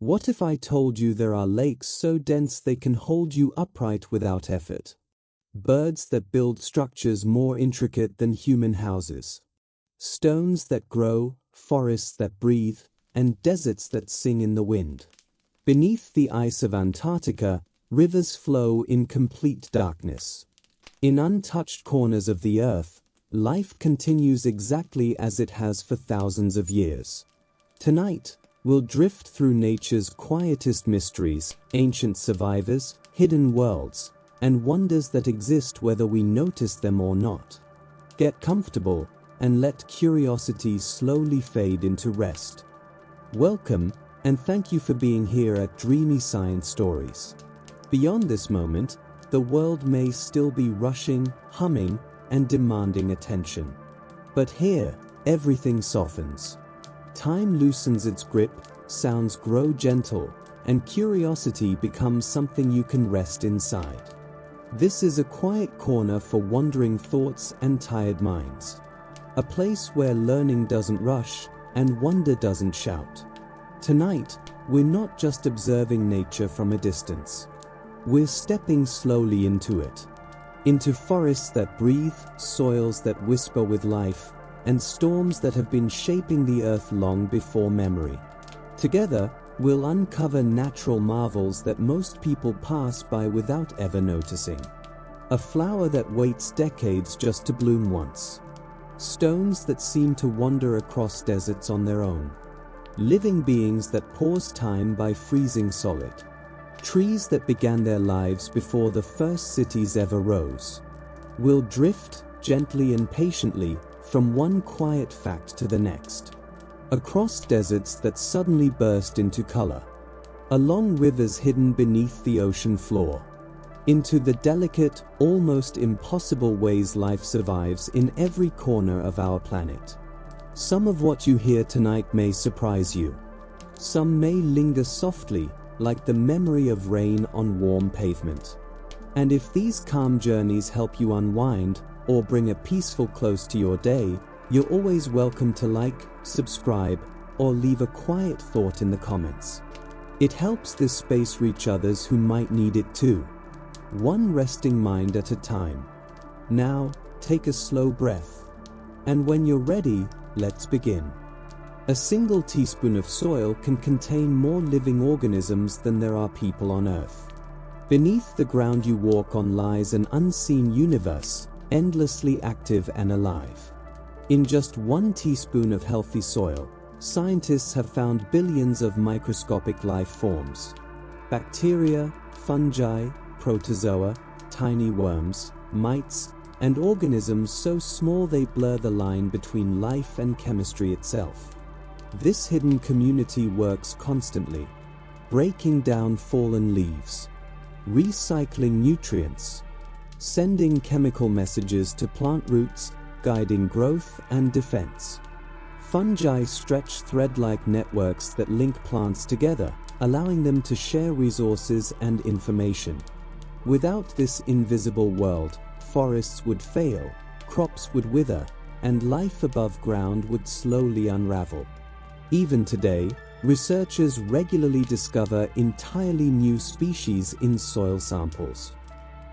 What if I told you there are lakes so dense they can hold you upright without effort? Birds that build structures more intricate than human houses. Stones that grow, forests that breathe, and deserts that sing in the wind. Beneath the ice of Antarctica, rivers flow in complete darkness. In untouched corners of the earth, life continues exactly as it has for thousands of years. Tonight, we'll drift through nature's quietest mysteries, ancient survivors, hidden worlds, and wonders that exist whether we notice them or not. Get comfortable and let curiosity slowly fade into rest. Welcome, and thank you for being here at Dreamy Science Stories. Beyond this moment, the world may still be rushing, humming, and demanding attention. But here, everything softens. Time loosens its grip, sounds grow gentle, and curiosity becomes something you can rest inside. This is a quiet corner for wandering thoughts and tired minds. A place where learning doesn't rush and wonder doesn't shout. Tonight, we're not just observing nature from a distance. We're stepping slowly into it. Into forests that breathe, soils that whisper with life, and storms that have been shaping the earth long before memory. Together, we'll uncover natural marvels that most people pass by without ever noticing. A flower that waits decades just to bloom once. Stones that seem to wander across deserts on their own. Living beings that pause time by freezing solid. Trees that began their lives before the first cities ever rose. We'll drift, gently and patiently, from one quiet fact to the next. Across deserts that suddenly burst into color. Along rivers hidden beneath the ocean floor. Into the delicate, almost impossible ways life survives in every corner of our planet. Some of what you hear tonight may surprise you. Some may linger softly, like the memory of rain on warm pavement. And if these calm journeys help you unwind or bring a peaceful close to your day, you're always welcome to like, subscribe, or leave a quiet thought in the comments. It helps this space reach others who might need it too. One resting mind at a time. Now, take a slow breath. And when you're ready, let's begin. A single teaspoon of soil can contain more living organisms than there are people on Earth. Beneath the ground you walk on lies an unseen universe, endlessly active and alive. In just 1 teaspoon of healthy soil, scientists have found billions of microscopic life forms. Bacteria, fungi, protozoa, tiny worms, mites, and organisms so small they blur the line between life and chemistry itself. This hidden community works constantly, breaking down fallen leaves, recycling nutrients, sending chemical messages to plant roots, guiding growth and defense. Fungi stretch thread-like networks that link plants together, allowing them to share resources and information. Without this invisible world, forests would fail, crops would wither, and life above ground would slowly unravel. Even today, researchers regularly discover entirely new species in soil samples.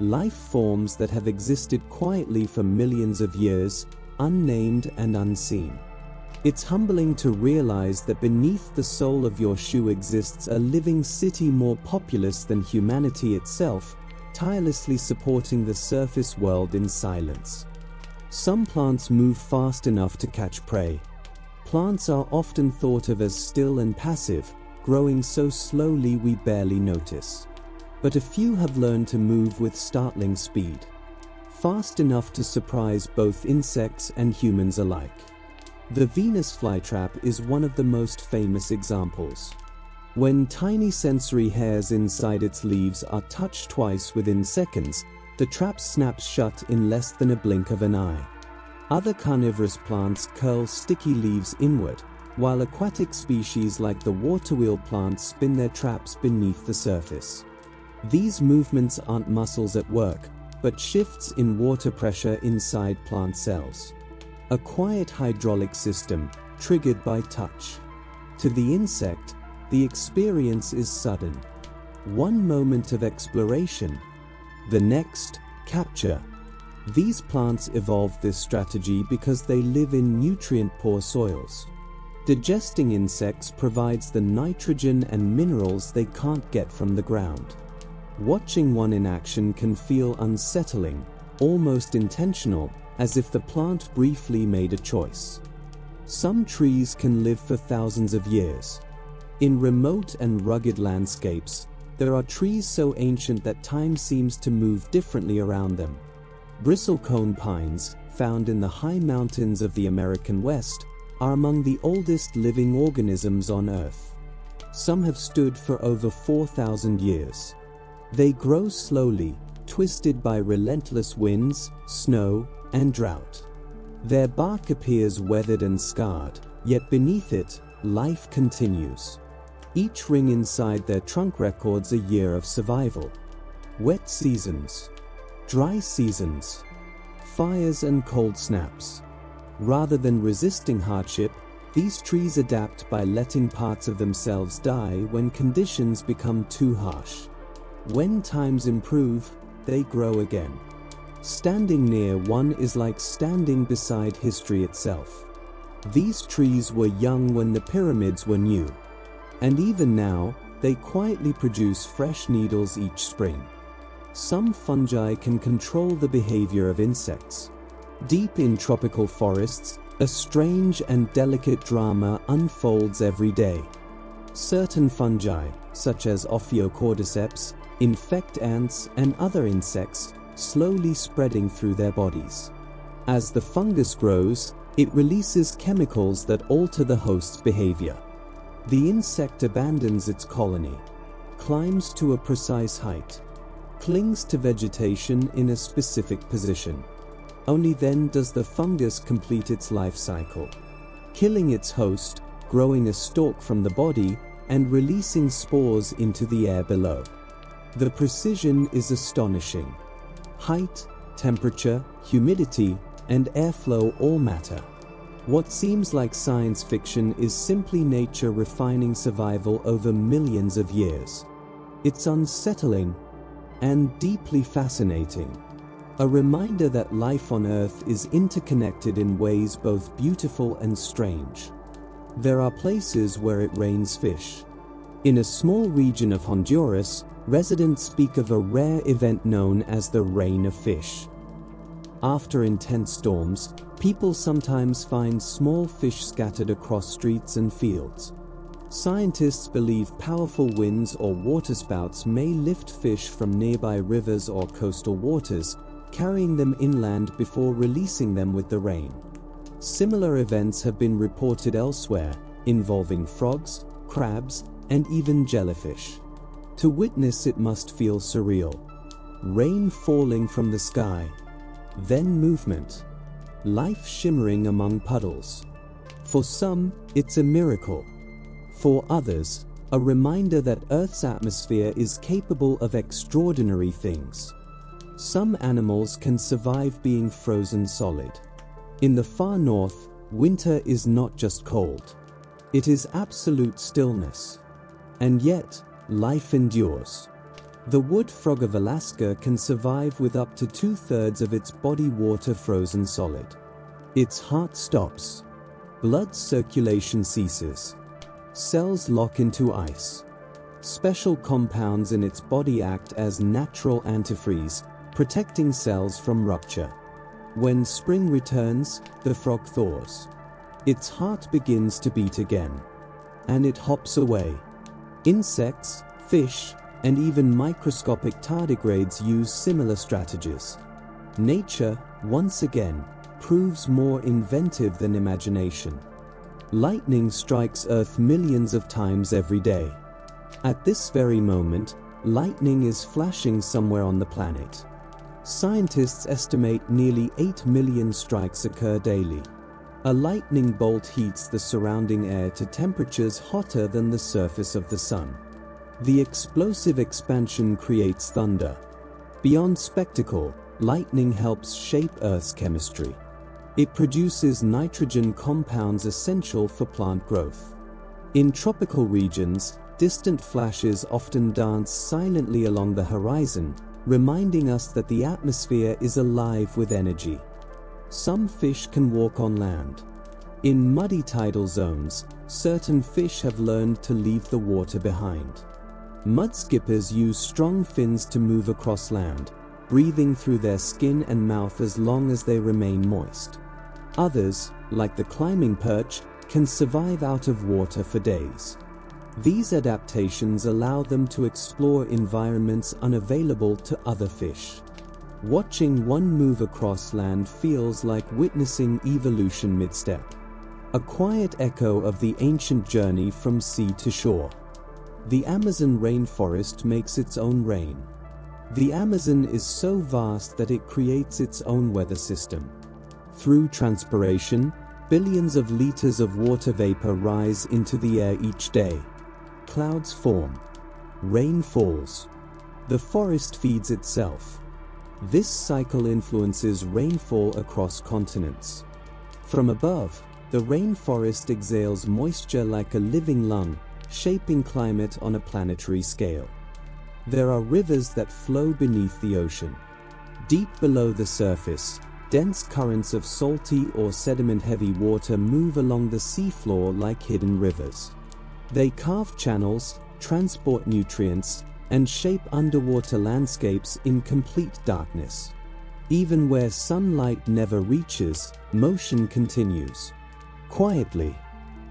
Life forms that have existed quietly for millions of years, unnamed and unseen. It's humbling to realize that beneath the sole of your shoe exists a living city more populous than humanity itself, tirelessly supporting the surface world in silence. Some plants move fast enough to catch prey. Plants are often thought of as still and passive, growing so slowly we barely notice. But a few have learned to move with startling speed, fast enough to surprise both insects and humans alike. The Venus flytrap is one of the most famous examples. When tiny sensory hairs inside its leaves are touched twice within seconds, the trap snaps shut in less than a blink of an eye. Other carnivorous plants curl sticky leaves inward, while aquatic species like the waterwheel plant spin their traps beneath the surface. These movements aren't muscles at work, but shifts in water pressure inside plant cells. A quiet hydraulic system, triggered by touch. To the insect, The experience is sudden. One moment of exploration, the next, capture. These plants evolved this strategy because they live in nutrient-poor soils. Digesting insects provides the nitrogen and minerals they can't get from the ground. Watching one in action can feel unsettling, almost intentional, as if the plant briefly made a choice. Some trees can live for thousands of years. In remote and rugged landscapes, there are trees so ancient that time seems to move differently around them. Bristlecone pines, found in the high mountains of the American West, are among the oldest living organisms on Earth. Some have stood for over 4,000 years. They grow slowly, twisted by relentless winds, snow, and drought. Their bark appears weathered and scarred, yet beneath it, life continues. Each ring inside their trunk records a year of survival. Wet seasons, dry seasons, fires and cold snaps. Rather than resisting hardship, these trees adapt by letting parts of themselves die when conditions become too harsh. When times improve, they grow again. Standing near one is like standing beside history itself. These trees were young when the pyramids were new. And even now, they quietly produce fresh needles each spring. Some fungi can control the behavior of insects. Deep in tropical forests, a strange and delicate drama unfolds every day. Certain fungi, such as Ophiocordyceps, infect ants and other insects, slowly spreading through their bodies. As the fungus grows, it releases chemicals that alter the host's behavior. The insect abandons its colony, climbs to a precise height, clings to vegetation in a specific position. Only then does the fungus complete its life cycle, killing its host, growing a stalk from the body, and releasing spores into the air below. The precision is astonishing. Height, temperature, humidity, and airflow all matter. What seems like science fiction is simply nature refining survival over millions of years. It's unsettling and deeply fascinating. A reminder that life on Earth is interconnected in ways both beautiful and strange. There are places where it rains fish. In a small region of Honduras, residents speak of a rare event known as the rain of fish. After intense storms, people sometimes find small fish scattered across streets and fields. Scientists believe powerful winds or waterspouts may lift fish from nearby rivers or coastal waters, carrying them inland before releasing them with the rain. Similar events have been reported elsewhere, involving frogs, crabs, and even jellyfish. To witness it must feel surreal. Rain falling from the sky, then movement, life shimmering among puddles. For some, it's a miracle. For others, a reminder that Earth's atmosphere is capable of extraordinary things. Some animals can survive being frozen solid. In the far north, winter is not just cold. It is absolute stillness. And yet, life endures. The wood frog of Alaska can survive with up to 2/3 of its body water frozen solid. Its heart stops. Blood circulation ceases. Cells lock into ice. Special compounds in its body act as natural antifreeze, protecting cells from rupture. When spring returns, the frog thaws. Its heart begins to beat again. And it hops away. Insects, fish, and even microscopic tardigrades use similar strategies. Nature, once again, proves more inventive than imagination. Lightning strikes Earth millions of times every day. At this very moment, lightning is flashing somewhere on the planet. Scientists estimate nearly 8 million strikes occur daily. A lightning bolt heats the surrounding air to temperatures hotter than the surface of the sun. The explosive expansion creates thunder. Beyond spectacle, lightning helps shape Earth's chemistry. It produces nitrogen compounds essential for plant growth. In tropical regions, distant flashes often dance silently along the horizon, reminding us that the atmosphere is alive with energy. Some fish can walk on land. In muddy tidal zones, certain fish have learned to leave the water behind. Mudskippers use strong fins to move across land, breathing through their skin and mouth as long as they remain moist. Others, like the climbing perch, can survive out of water for days. These adaptations allow them to explore environments unavailable to other fish. Watching one move across land feels like witnessing evolution mid-step, a quiet echo of the ancient journey from sea to shore. The Amazon rainforest makes its own rain. The Amazon is so vast that it creates its own weather system. Through transpiration, billions of liters of water vapor rise into the air each day. Clouds form. Rain falls. The forest feeds itself. This cycle influences rainfall across continents. From above, the rainforest exhales moisture like a living lung, shaping climate on a planetary scale. There are rivers that flow beneath the ocean. Deep below the surface, dense currents of salty or sediment-heavy water move along the seafloor like hidden rivers. They carve channels, transport nutrients, and shape underwater landscapes in complete darkness. Even where sunlight never reaches, motion continues. Quietly,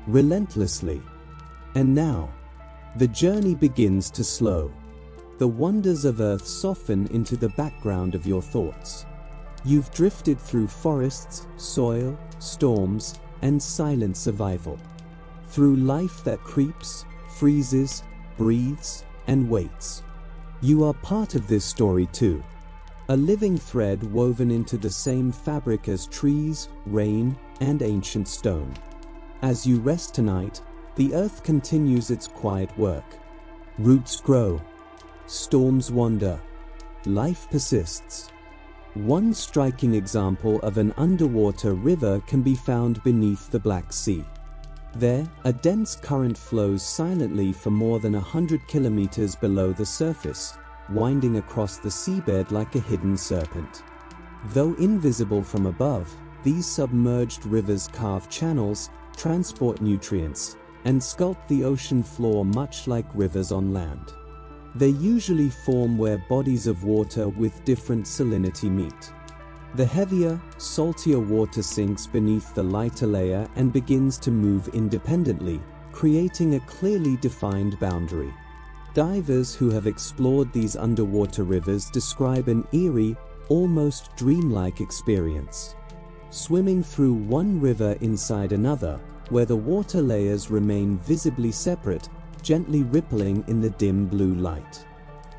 relentlessly. And now, the journey begins to slow. The wonders of Earth soften into the background of your thoughts. You've drifted through forests, soil, storms, and silent survival. Through life that creeps, freezes, breathes, and waits. You are part of this story too. A living thread woven into the same fabric as trees, rain, and ancient stone. As you rest tonight, the earth continues its quiet work. Roots grow. Storms wander. Life persists. One striking example of an underwater river can be found beneath the Black Sea. There, a dense current flows silently for more than 100 kilometers below the surface, winding across the seabed like a hidden serpent. Though invisible from above, these submerged rivers carve channels, transport nutrients, and sculpt the ocean floor much like rivers on land. They usually form where bodies of water with different salinity meet. The heavier, saltier water sinks beneath the lighter layer and begins to move independently, creating a clearly defined boundary. Divers who have explored these underwater rivers describe an eerie, almost dreamlike experience. Swimming through one river inside another, where the water layers remain visibly separate, gently rippling in the dim blue light.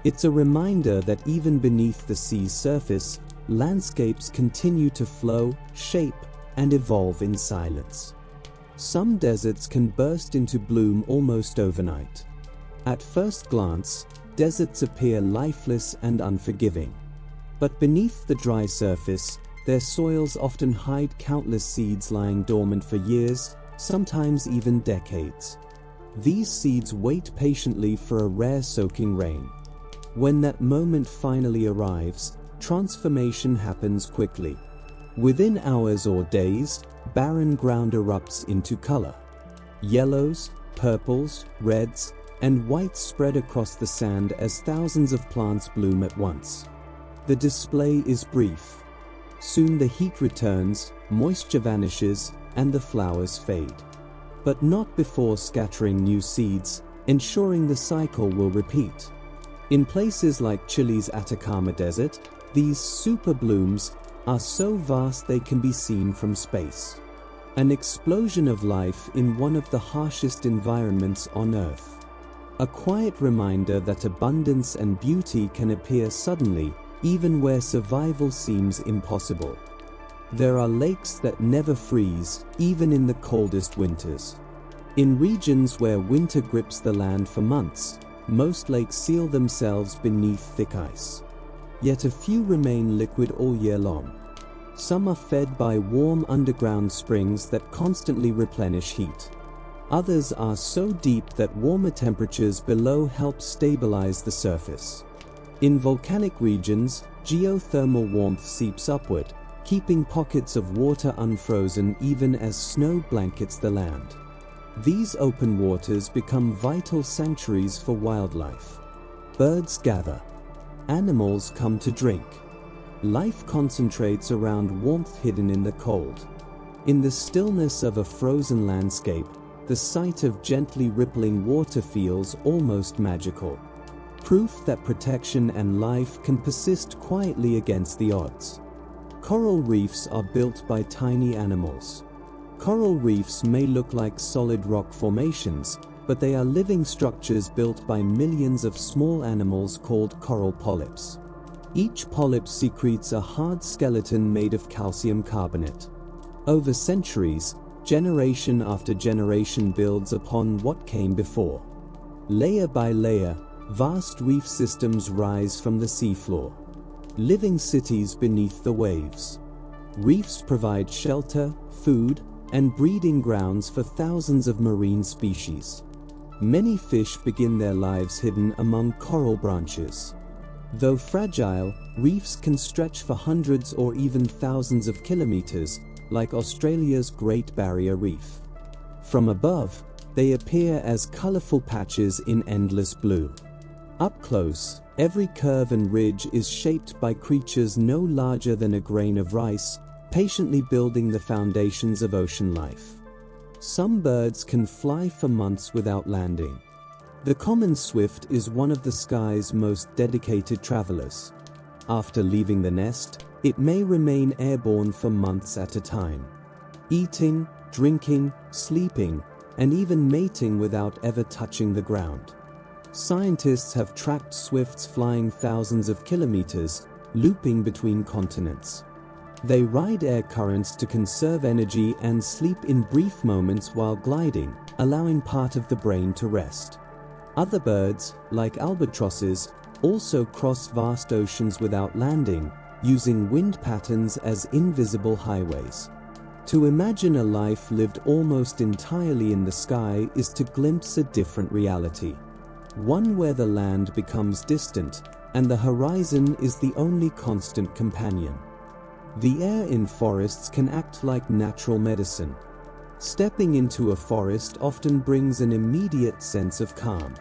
It's a reminder that even beneath the sea's surface, landscapes continue to flow, shape, and evolve in silence. Some deserts can burst into bloom almost overnight. At first glance, deserts appear lifeless and unforgiving. But beneath the dry surface, their soils often hide countless seeds lying dormant for years, sometimes even decades. These seeds wait patiently for a rare soaking rain. When that moment finally arrives, transformation happens quickly. Within hours or days, barren ground erupts into color. Yellows, purples, reds, and whites spread across the sand as thousands of plants bloom at once. The display is brief. Soon the heat returns, moisture vanishes, and the flowers fade. But not before scattering new seeds, ensuring the cycle will repeat. In places like Chile's Atacama Desert, these super blooms are so vast they can be seen from space. An explosion of life in one of the harshest environments on Earth. A quiet reminder that abundance and beauty can appear suddenly, even where survival seems impossible. There are lakes that never freeze, even in the coldest winters. In regions where winter grips the land for months, most lakes seal themselves beneath thick ice. Yet a few remain liquid all year long. Some are fed by warm underground springs that constantly replenish heat. Others are so deep that warmer temperatures below help stabilize the surface. In volcanic regions, geothermal warmth seeps upward, keeping pockets of water unfrozen even as snow blankets the land. These open waters become vital sanctuaries for wildlife. Birds gather. Animals come to drink. Life concentrates around warmth hidden in the cold. In the stillness of a frozen landscape, the sight of gently rippling water feels almost magical. Proof that protection and life can persist quietly against the odds. Coral reefs are built by tiny animals. Coral reefs may look like solid rock formations, but they are living structures built by millions of small animals called coral polyps. Each polyp secretes a hard skeleton made of calcium carbonate. Over centuries, generation after generation builds upon what came before. Layer by layer, vast reef systems rise from the seafloor. Living cities beneath the waves. Reefs provide shelter, food, and breeding grounds for thousands of marine species. Many fish begin their lives hidden among coral branches. Though fragile, reefs can stretch for hundreds or even thousands of kilometers, like Australia's Great Barrier Reef. From above, they appear as colorful patches in endless blue. Up close, every curve and ridge is shaped by creatures no larger than a grain of rice, patiently building the foundations of ocean life. Some birds can fly for months without landing. The common swift is one of the sky's most dedicated travelers. After leaving the nest, it may remain airborne for months at a time, eating, drinking, sleeping, and even mating without ever touching the ground. Scientists have tracked swifts flying thousands of kilometers, looping between continents. They ride air currents to conserve energy and sleep in brief moments while gliding, allowing part of the brain to rest. Other birds, like albatrosses, also cross vast oceans without landing, using wind patterns as invisible highways. To imagine a life lived almost entirely in the sky is to glimpse a different reality. One where the land becomes distant, and the horizon is the only constant companion. The air in forests can act like natural medicine. Stepping into a forest often brings an immediate sense of calm.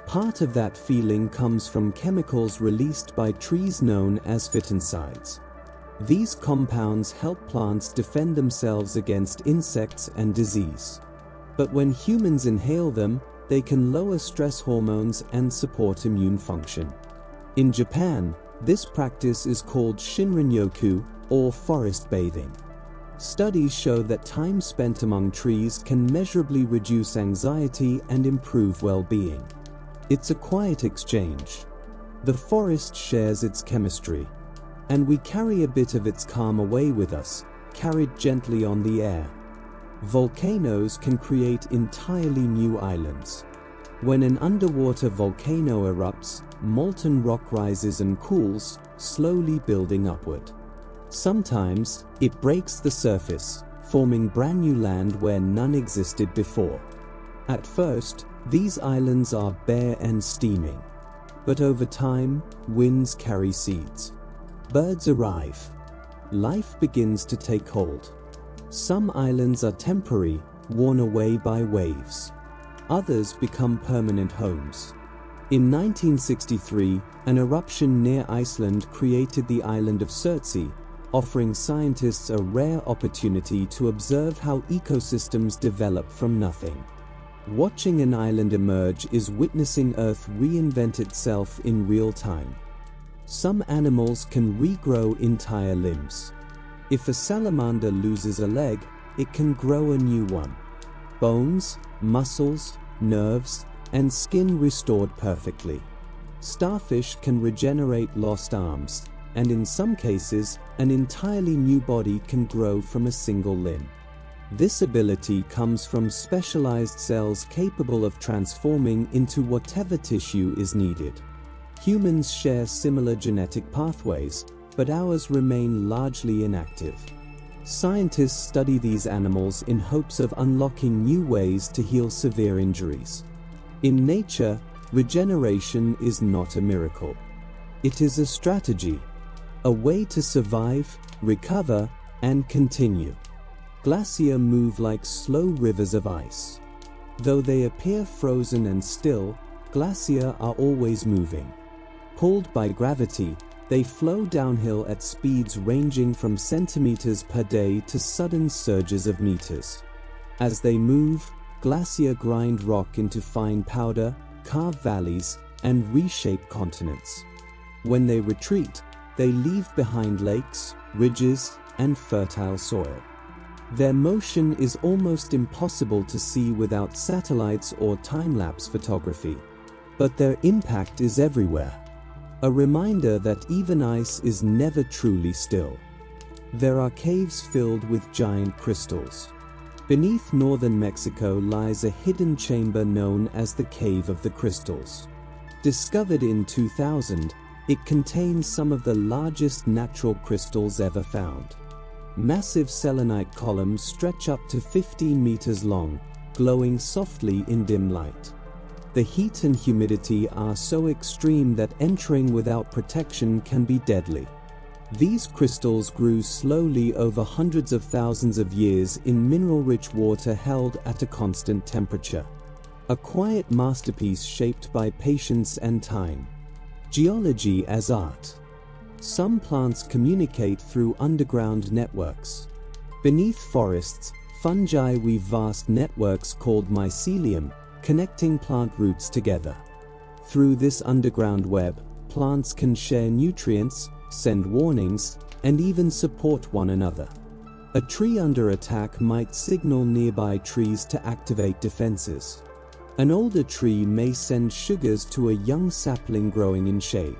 Part of that feeling comes from chemicals released by trees known as phytoncides. These compounds help plants defend themselves against insects and disease. But when humans inhale them, they can lower stress hormones and support immune function. In Japan, this practice is called Shinrin-yoku, or forest bathing. Studies show that time spent among trees can measurably reduce anxiety and improve well-being. It's a quiet exchange. The forest shares its chemistry, and we carry a bit of its calm away with us, carried gently on the air. Volcanoes can create entirely new islands. When an underwater volcano erupts, molten rock rises and cools, slowly building upward. Sometimes, it breaks the surface, forming brand new land where none existed before. At first, these islands are bare and steaming. But over time, winds carry seeds. Birds arrive. Life begins to take hold. Some islands are temporary, worn away by waves. Others become permanent homes. In 1963, an eruption near Iceland created the island of Surtsey, offering scientists a rare opportunity to observe how ecosystems develop from nothing. Watching an island emerge is witnessing Earth reinvent itself in real time. Some animals can regrow entire limbs. If a salamander loses a leg, it can grow a new one. Bones, muscles, nerves, and skin restored perfectly. Starfish can regenerate lost arms, and in some cases, an entirely new body can grow from a single limb. This ability comes from specialized cells capable of transforming into whatever tissue is needed. Humans share similar genetic pathways, but ours remain largely inactive. Scientists study these animals in hopes of unlocking new ways to heal severe injuries. In nature, regeneration is not a miracle. It is a strategy, a way to survive, recover, and continue. Glaciers move like slow rivers of ice. Though they appear frozen and still, glaciers are always moving. Pulled by gravity, they flow downhill at speeds ranging from centimeters per day to sudden surges of meters. As they move, glaciers grind rock into fine powder, carve valleys, and reshape continents. When they retreat, they leave behind lakes, ridges, and fertile soil. Their motion is almost impossible to see without satellites or time-lapse photography. But their impact is everywhere. A reminder that even ice is never truly still. There are caves filled with giant crystals. Beneath northern Mexico lies a hidden chamber known as the Cave of the Crystals. Discovered in 2000, it contains some of the largest natural crystals ever found. Massive selenite columns stretch up to 15 meters long, glowing softly in dim light. The heat and humidity are so extreme that entering without protection can be deadly. These crystals grew slowly over hundreds of thousands of years in mineral-rich water held at a constant temperature. A quiet masterpiece shaped by patience and time. Geology as art. Some plants communicate through underground networks. Beneath forests, fungi weave vast networks called mycelium, connecting plant roots together. Through this underground web, plants can share nutrients, send warnings, and even support one another. A tree under attack might signal nearby trees to activate defenses. An older tree may send sugars to a young sapling growing in shade.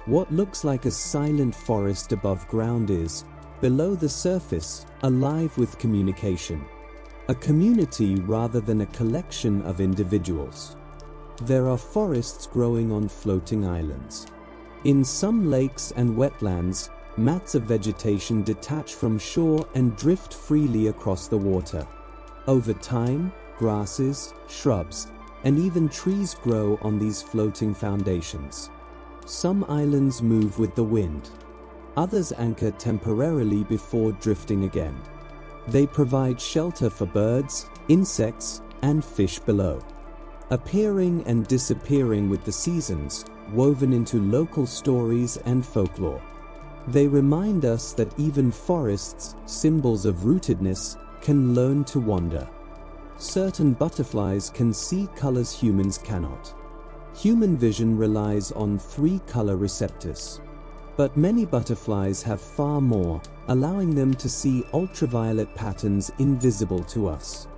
What looks like a silent forest above ground is, below the surface, alive with communication. A community rather than a collection of individuals. There are forests growing on floating islands. In some lakes and wetlands, mats of vegetation detach from shore and drift freely across the water. Over time, grasses, shrubs, and even trees grow on these floating foundations. Some islands move with the wind. Others anchor temporarily before drifting again. They provide shelter for birds, insects, and fish below. Appearing and disappearing with the seasons, woven into local stories and folklore. They remind us that even forests, symbols of rootedness, can learn to wander. Certain butterflies can see colors humans cannot. Human vision relies on 3 color receptors. But many butterflies have far more, allowing them to see ultraviolet patterns invisible to us.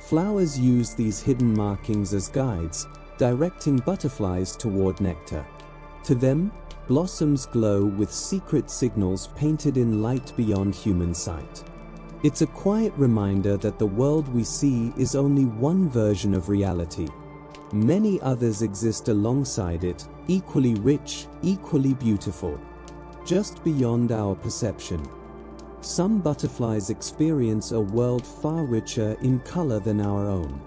Flowers use these hidden markings as guides, directing butterflies toward nectar. To them, blossoms glow with secret signals painted in light beyond human sight. It's a quiet reminder that the world we see is only one version of reality. Many others exist alongside it, equally rich, equally beautiful. Just beyond our perception. Some butterflies experience a world far richer in color than our own.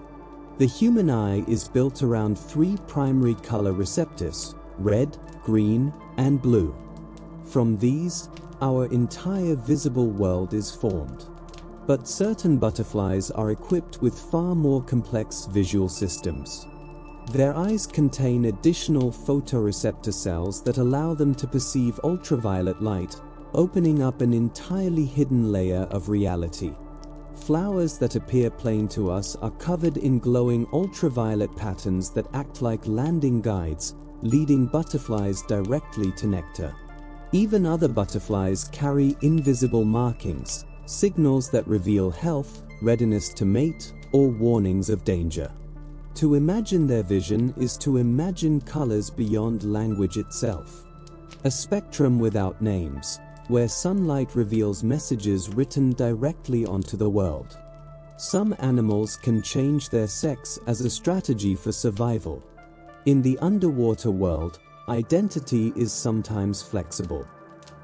The human eye is built around 3 primary color receptors: red, green, and blue. From these, our entire visible world is formed. But certain butterflies are equipped with far more complex visual systems. Their eyes contain additional photoreceptor cells that allow them to perceive ultraviolet light, opening up an entirely hidden layer of reality. Flowers that appear plain to us are covered in glowing ultraviolet patterns that act like landing guides, leading butterflies directly to nectar. Even other butterflies carry invisible markings, signals that reveal health, readiness to mate, or warnings of danger. To imagine their vision is to imagine colors beyond language itself. A spectrum without names, where sunlight reveals messages written directly onto the world. Some animals can change their sex as a strategy for survival. In the underwater world, identity is sometimes flexible.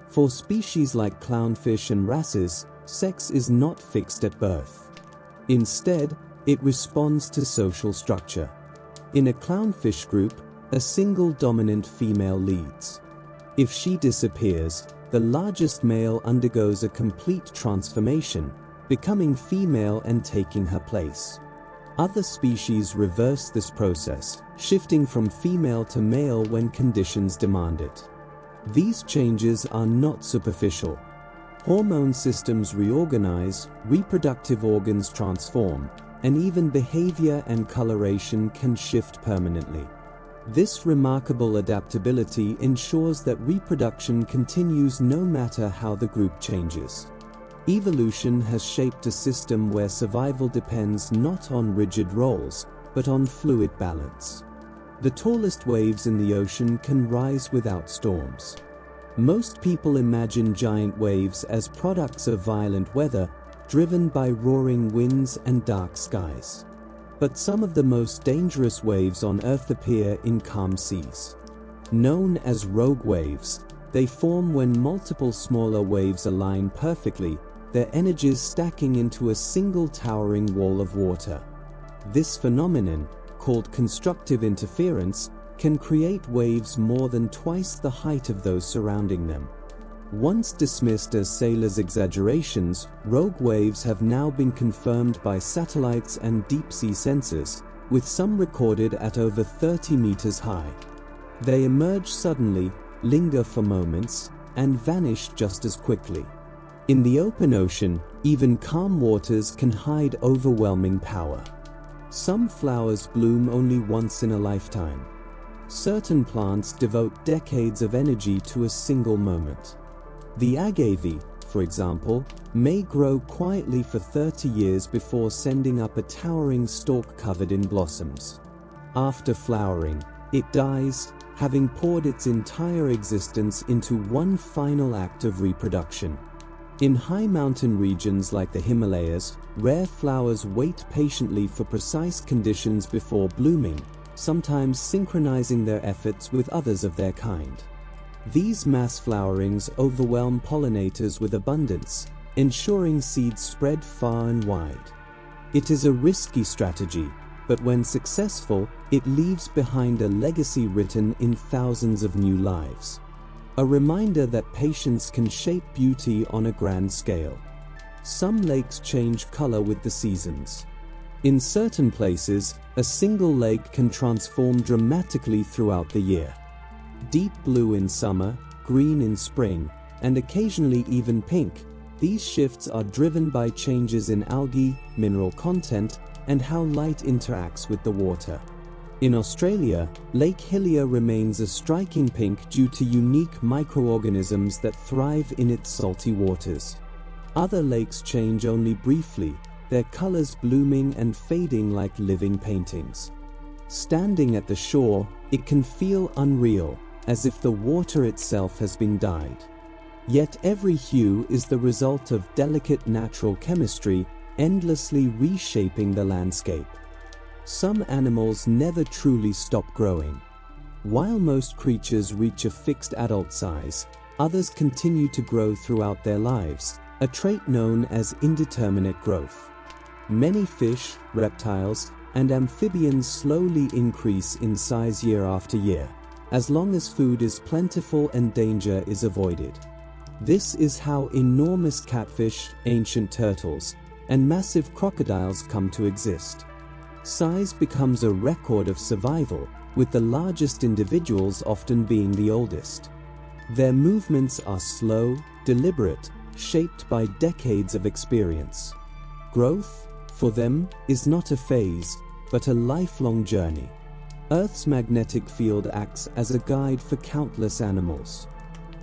For species like clownfish and wrasses, Sex is not fixed at birth. Instead, it responds to social structure. In a clownfish group, a single dominant female leads. If she disappears, the largest male undergoes a complete transformation, becoming female and taking her place. Other species reverse this process, shifting from female to male when conditions demand it. These changes are not superficial. Hormone systems reorganize, reproductive organs transform, and even behavior and coloration can shift permanently. This remarkable adaptability ensures that reproduction continues no matter how the group changes. Evolution has shaped a system where survival depends not on rigid roles, but on fluid balance. The tallest waves in the ocean can rise without storms. Most people imagine giant waves as products of violent weather, driven by roaring winds and dark skies. But some of the most dangerous waves on Earth appear in calm seas. Known as rogue waves, they form when multiple smaller waves align perfectly, their energies stacking into a single towering wall of water. This phenomenon, called constructive interference, can create waves more than twice the height of those surrounding them. Once dismissed as sailors' exaggerations, rogue waves have now been confirmed by satellites and deep-sea sensors, with some recorded at over 30 meters high. They emerge suddenly, linger for moments, and vanish just as quickly. In the open ocean, even calm waters can hide overwhelming power. Some flowers bloom only once in a lifetime. Certain plants devote decades of energy to a single moment. The agave, for example, may grow quietly for 30 years before sending up a towering stalk covered in blossoms. After flowering, it dies, having poured its entire existence into one final act of reproduction. In high mountain regions like the Himalayas, rare flowers wait patiently for precise conditions before blooming, sometimes synchronizing their efforts with others of their kind. These mass flowerings overwhelm pollinators with abundance, ensuring seeds spread far and wide. It is a risky strategy, but when successful, it leaves behind a legacy written in thousands of new lives. A reminder that patience can shape beauty on a grand scale. Some lakes change color with the seasons. In certain places, a single lake can transform dramatically throughout the year. Deep blue in summer, green in spring, and occasionally even pink, these shifts are driven by changes in algae, mineral content, and how light interacts with the water. In Australia, Lake Hillier remains a striking pink due to unique microorganisms that thrive in its salty waters. Other lakes change only briefly, their colors blooming and fading like living paintings. Standing at the shore, it can feel unreal, as if the water itself has been dyed. Yet every hue is the result of delicate natural chemistry, endlessly reshaping the landscape. Some animals never truly stop growing. While most creatures reach a fixed adult size, others continue to grow throughout their lives, a trait known as indeterminate growth. Many fish, reptiles, and amphibians slowly increase in size year after year, as long as food is plentiful and danger is avoided. This is how enormous catfish, ancient turtles, and massive crocodiles come to exist. Size becomes a record of survival, with the largest individuals often being the oldest. Their movements are slow, deliberate, shaped by decades of experience. Growth, for them, is not a phase, but a lifelong journey. Earth's magnetic field acts as a guide for countless animals.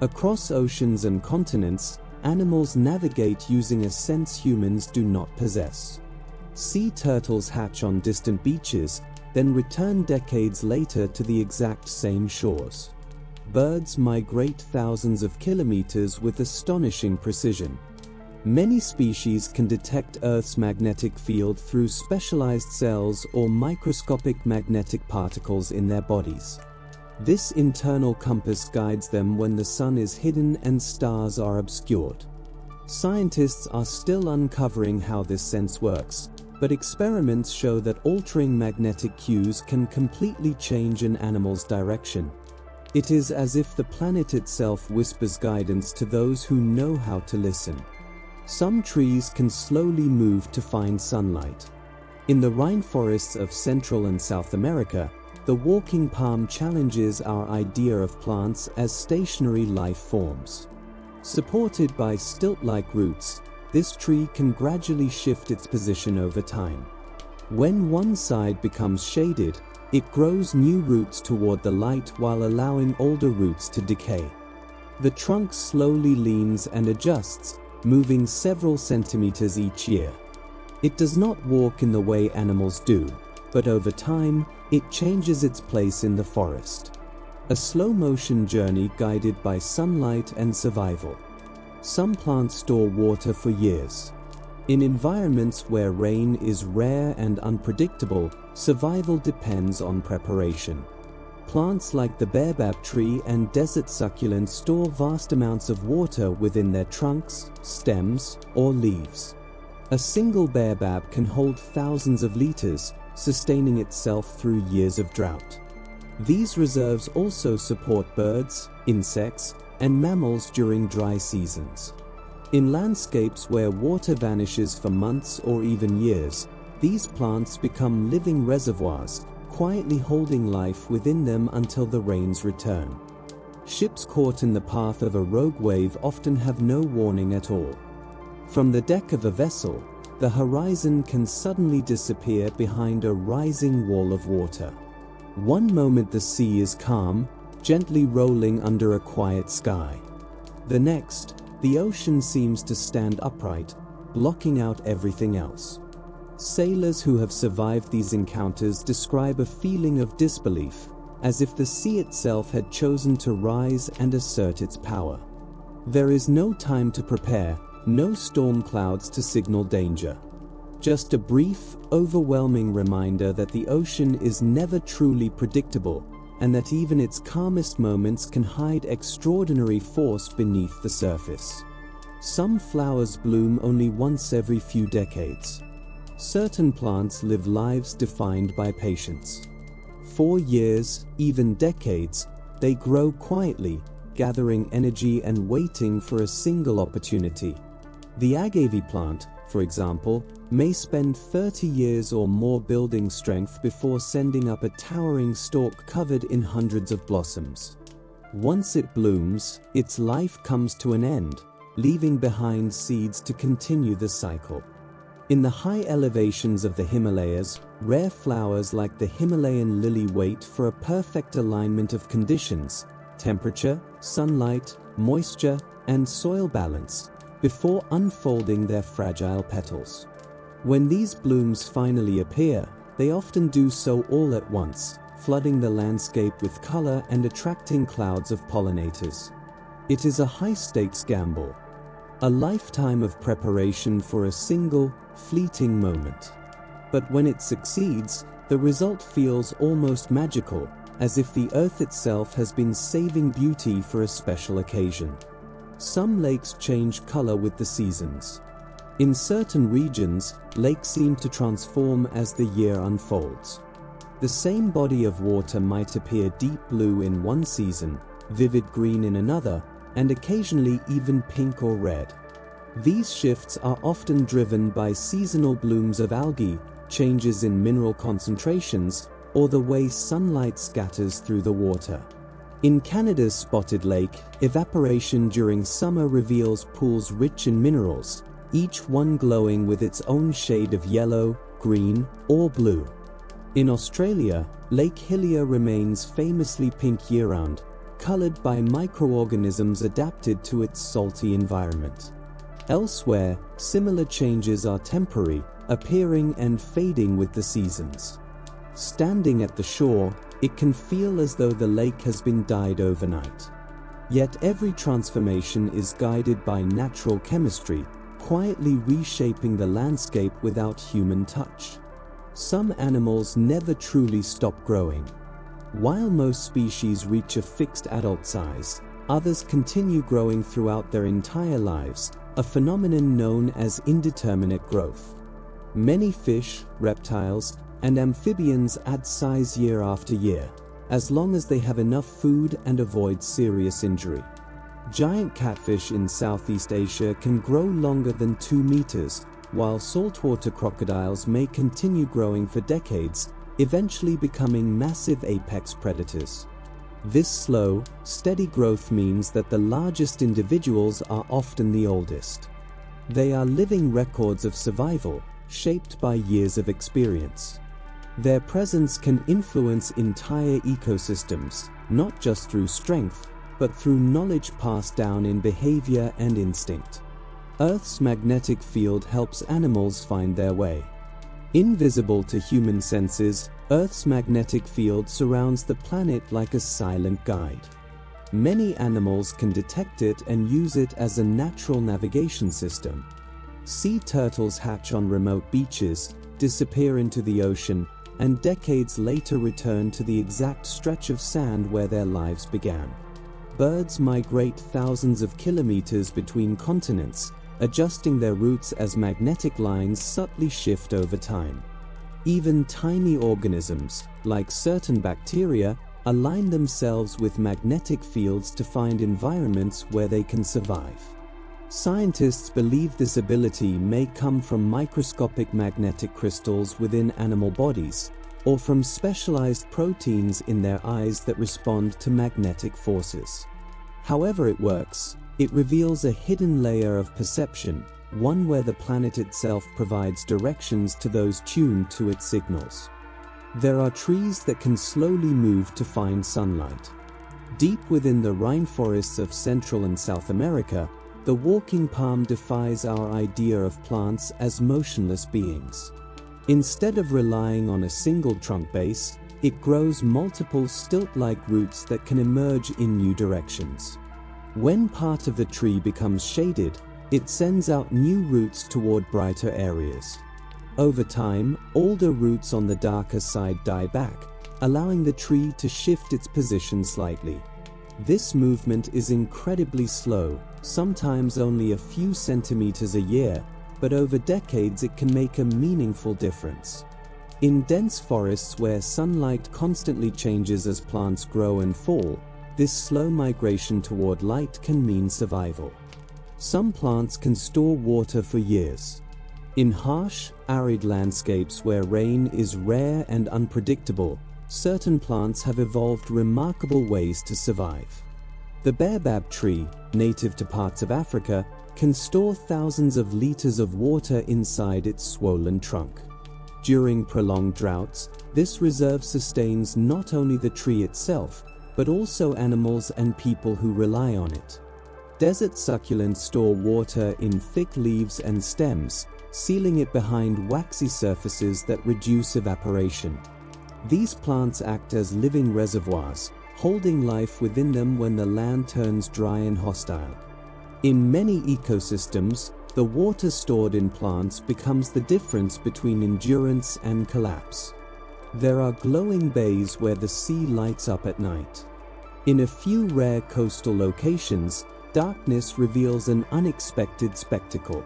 Across oceans and continents, animals navigate using a sense humans do not possess. Sea turtles hatch on distant beaches, then return decades later to the exact same shores. Birds migrate thousands of kilometers with astonishing precision. Many species can detect Earth's magnetic field through specialized cells or microscopic magnetic particles in their bodies. This internal compass guides them when the sun is hidden and stars are obscured. Scientists are still uncovering how this sense works, but experiments show that altering magnetic cues can completely change an animal's direction. It is as if the planet itself whispers guidance to those who know how to listen. Some trees can slowly move to find sunlight. In the rainforests of Central and South America, the walking palm challenges our idea of plants as stationary life forms. Supported by stilt-like roots, this tree can gradually shift its position over time. When one side becomes shaded, it grows new roots toward the light while allowing older roots to decay. The trunk slowly leans and adjusts, moving several centimeters each year. It does not walk in the way animals do, but over time, it changes its place in the forest. A slow-motion journey guided by sunlight and survival. Some plants store water for years. In environments where rain is rare and unpredictable, survival depends on preparation. Plants like the baobab tree and desert succulent store vast amounts of water within their trunks, stems, or leaves. A single baobab can hold thousands of liters, sustaining itself through years of drought. These reserves also support birds, insects, and mammals during dry seasons. In landscapes where water vanishes for months or even years, these plants become living reservoirs, quietly holding life within them until the rains return. Ships caught in the path of a rogue wave often have no warning at all. From the deck of a vessel, the horizon can suddenly disappear behind a rising wall of water. One moment the sea is calm, gently rolling under a quiet sky. The next, the ocean seems to stand upright, blocking out everything else. Sailors who have survived these encounters describe a feeling of disbelief, as if the sea itself had chosen to rise and assert its power. There is no time to prepare, no storm clouds to signal danger. Just a brief, overwhelming reminder that the ocean is never truly predictable, and that even its calmest moments can hide extraordinary force beneath the surface. Some flowers bloom only once every few decades. Certain plants live lives defined by patience. For years, even decades, they grow quietly, gathering energy and waiting for a single opportunity. The agave plant, for example, may spend 30 years or more building strength before sending up a towering stalk covered in hundreds of blossoms. Once it blooms, its life comes to an end, leaving behind seeds to continue the cycle. In the high elevations of the Himalayas, rare flowers like the Himalayan lily wait for a perfect alignment of conditions: temperature, sunlight, moisture, and soil balance, before unfolding their fragile petals. When these blooms finally appear, they often do so all at once, flooding the landscape with color and attracting clouds of pollinators. It is a high-stakes gamble, a lifetime of preparation for a single, fleeting moment. But when it succeeds, the result feels almost magical, as if the earth itself has been saving beauty for a special occasion. Some lakes change color with the seasons. In certain regions, lakes seem to transform as the year unfolds. The same body of water might appear deep blue in one season, vivid green in another, and occasionally even pink or red. These shifts are often driven by seasonal blooms of algae, changes in mineral concentrations, or the way sunlight scatters through the water. In Canada's Spotted Lake, evaporation during summer reveals pools rich in minerals, each one glowing with its own shade of yellow, green, or blue. In Australia, Lake Hillier remains famously pink year-round, colored by microorganisms adapted to its salty environment. Elsewhere, similar changes are temporary, appearing and fading with the seasons. Standing at the shore, it can feel as though the lake has been dyed overnight. Yet every transformation is guided by natural chemistry, quietly reshaping the landscape without human touch. Some animals never truly stop growing. While most species reach a fixed adult size, others continue growing throughout their entire lives, a phenomenon known as indeterminate growth. Many fish, reptiles, and amphibians add size year after year, as long as they have enough food and avoid serious injury. Giant catfish in Southeast Asia can grow longer than 2 meters, while saltwater crocodiles may continue growing for decades, eventually becoming massive apex predators. This slow, steady growth means that the largest individuals are often the oldest. They are living records of survival, shaped by years of experience. Their presence can influence entire ecosystems, not just through strength, but through knowledge passed down in behavior and instinct. Earth's magnetic field helps animals find their way. Invisible to human senses, Earth's magnetic field surrounds the planet like a silent guide. Many animals can detect it and use it as a natural navigation system. Sea turtles hatch on remote beaches, disappear into the ocean, and decades later return to the exact stretch of sand where their lives began. Birds migrate thousands of kilometers between continents, adjusting their routes as magnetic lines subtly shift over time. Even tiny organisms, like certain bacteria, align themselves with magnetic fields to find environments where they can survive. Scientists believe this ability may come from microscopic magnetic crystals within animal bodies, or from specialized proteins in their eyes that respond to magnetic forces. However it works, it reveals a hidden layer of perception, one where the planet itself provides directions to those tuned to its signals. There are trees that can slowly move to find sunlight. Deep within the rainforests of Central and South America, the walking palm defies our idea of plants as motionless beings. Instead of relying on a single trunk base, it grows multiple stilt-like roots that can emerge in new directions. When part of the tree becomes shaded, it sends out new roots toward brighter areas. Over time, older roots on the darker side die back, allowing the tree to shift its position slightly. This movement is incredibly slow, sometimes only a few centimeters a year, but over decades it can make a meaningful difference. In dense forests where sunlight constantly changes as plants grow and fall, this slow migration toward light can mean survival. Some plants can store water for years. In harsh, arid landscapes where rain is rare and unpredictable, certain plants have evolved remarkable ways to survive. The baobab tree, native to parts of Africa, can store thousands of liters of water inside its swollen trunk. During prolonged droughts, this reserve sustains not only the tree itself, but also animals and people who rely on it. Desert succulents store water in thick leaves and stems, sealing it behind waxy surfaces that reduce evaporation. These plants act as living reservoirs, holding life within them when the land turns dry and hostile. In many ecosystems, the water stored in plants becomes the difference between endurance and collapse. There are glowing bays where the sea lights up at night. In a few rare coastal locations, darkness reveals an unexpected spectacle.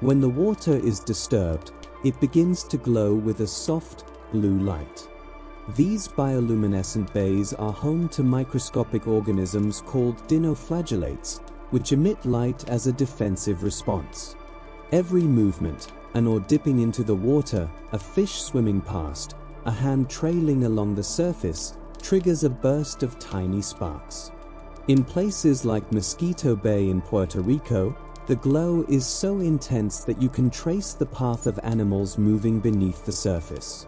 When the water is disturbed, it begins to glow with a soft, blue light. These bioluminescent bays are home to microscopic organisms called dinoflagellates, which emit light as a defensive response. Every movement, an oar dipping into the water, a fish swimming past, a hand trailing along the surface, triggers a burst of tiny sparks. In places like Mosquito Bay in Puerto Rico, the glow is so intense that you can trace the path of animals moving beneath the surface.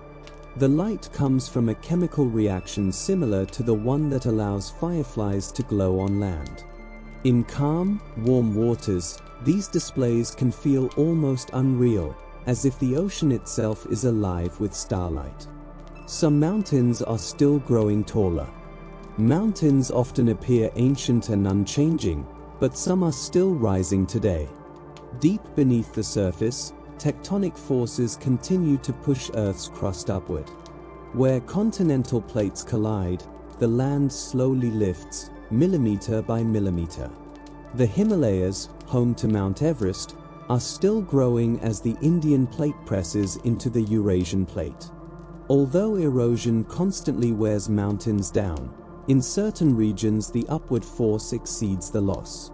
The light comes from a chemical reaction similar to the one that allows fireflies to glow on land. In calm, warm waters, these displays can feel almost unreal, as if the ocean itself is alive with starlight. Some mountains are still growing taller. Mountains often appear ancient and unchanging, but some are still rising today. Deep beneath the surface, tectonic forces continue to push Earth's crust upward. Where continental plates collide, the land slowly lifts, millimeter by millimeter. The Himalayas, home to Mount Everest, are still growing as the Indian plate presses into the Eurasian plate. Although erosion constantly wears mountains down, in certain regions the upward force exceeds the loss.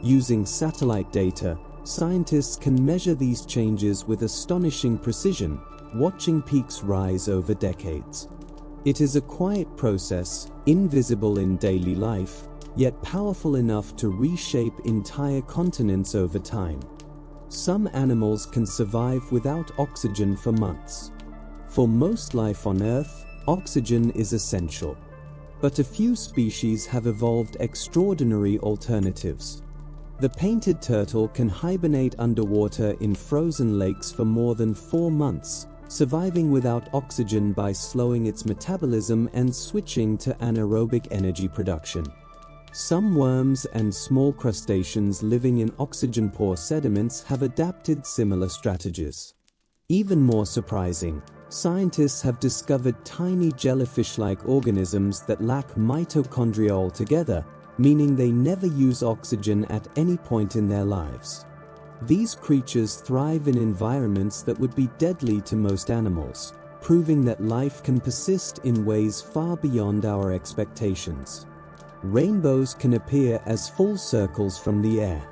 Using satellite data, scientists can measure these changes with astonishing precision, watching peaks rise over decades. It is a quiet process, invisible in daily life, yet powerful enough to reshape entire continents over time. Some animals can survive without oxygen for months. For most life on Earth, oxygen is essential. But a few species have evolved extraordinary alternatives. The painted turtle can hibernate underwater in frozen lakes for more than 4 months, surviving without oxygen by slowing its metabolism and switching to anaerobic energy production. Some worms and small crustaceans living in oxygen-poor sediments have adapted similar strategies. Even more surprising, scientists have discovered tiny jellyfish-like organisms that lack mitochondria altogether, meaning they never use oxygen at any point in their lives. These creatures thrive in environments that would be deadly to most animals, proving that life can persist in ways far beyond our expectations. Rainbows can appear as full circles from the air.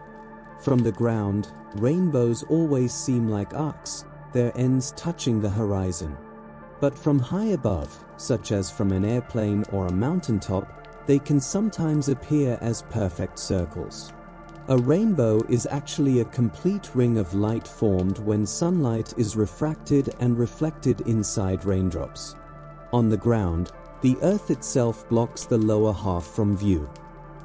From the ground, rainbows always seem like arcs, their ends touching the horizon. But from high above, such as from an airplane or a mountaintop, they can sometimes appear as perfect circles. A rainbow is actually a complete ring of light formed when sunlight is refracted and reflected inside raindrops. On the ground, the Earth itself blocks the lower half from view.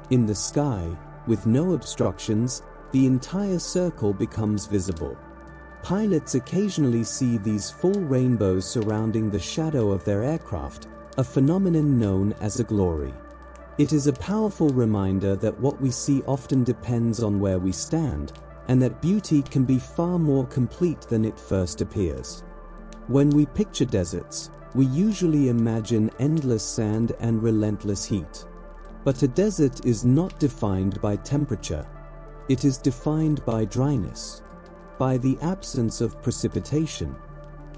In the sky, with no obstructions, the entire circle becomes visible. Pilots occasionally see these full rainbows surrounding the shadow of their aircraft, a phenomenon known as a glory. It is a powerful reminder that what we see often depends on where we stand, and that beauty can be far more complete than it first appears. When we picture deserts, we usually imagine endless sand and relentless heat. But a desert is not defined by temperature. It is defined by dryness, by the absence of precipitation,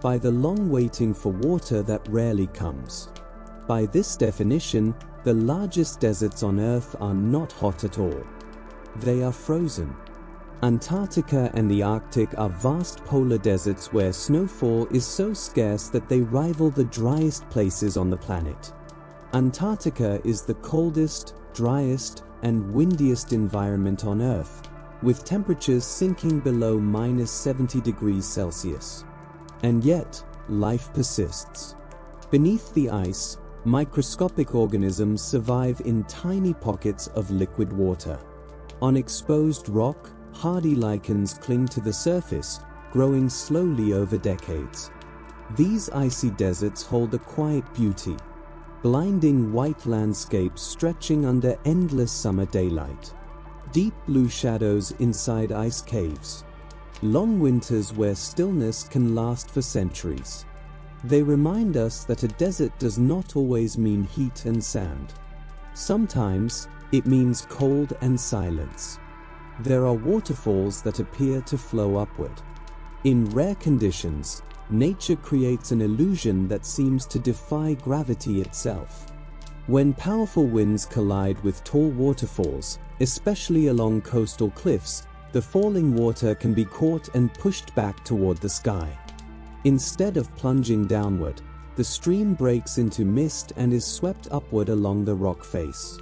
by the long waiting for water that rarely comes. By this definition, the largest deserts on Earth are not hot at all. They are frozen. Antarctica and the Arctic are vast polar deserts where snowfall is so scarce that they rival the driest places on the planet. Antarctica is the coldest, driest, and windiest environment on Earth, with temperatures sinking below -70 degrees Celsius. And yet, life persists. Beneath the ice, microscopic organisms survive in tiny pockets of liquid water. On exposed rock, hardy lichens cling to the surface, growing slowly over decades. These icy deserts hold a quiet beauty, blinding white landscapes stretching under endless summer daylight, deep blue shadows inside ice caves, long winters where stillness can last for centuries. They remind us that a desert does not always mean heat and sand. Sometimes, it means cold and silence. There are waterfalls that appear to flow upward. In rare conditions, nature creates an illusion that seems to defy gravity itself. When powerful winds collide with tall waterfalls, especially along coastal cliffs, the falling water can be caught and pushed back toward the sky. Instead of plunging downward, the stream breaks into mist and is swept upward along the rock face.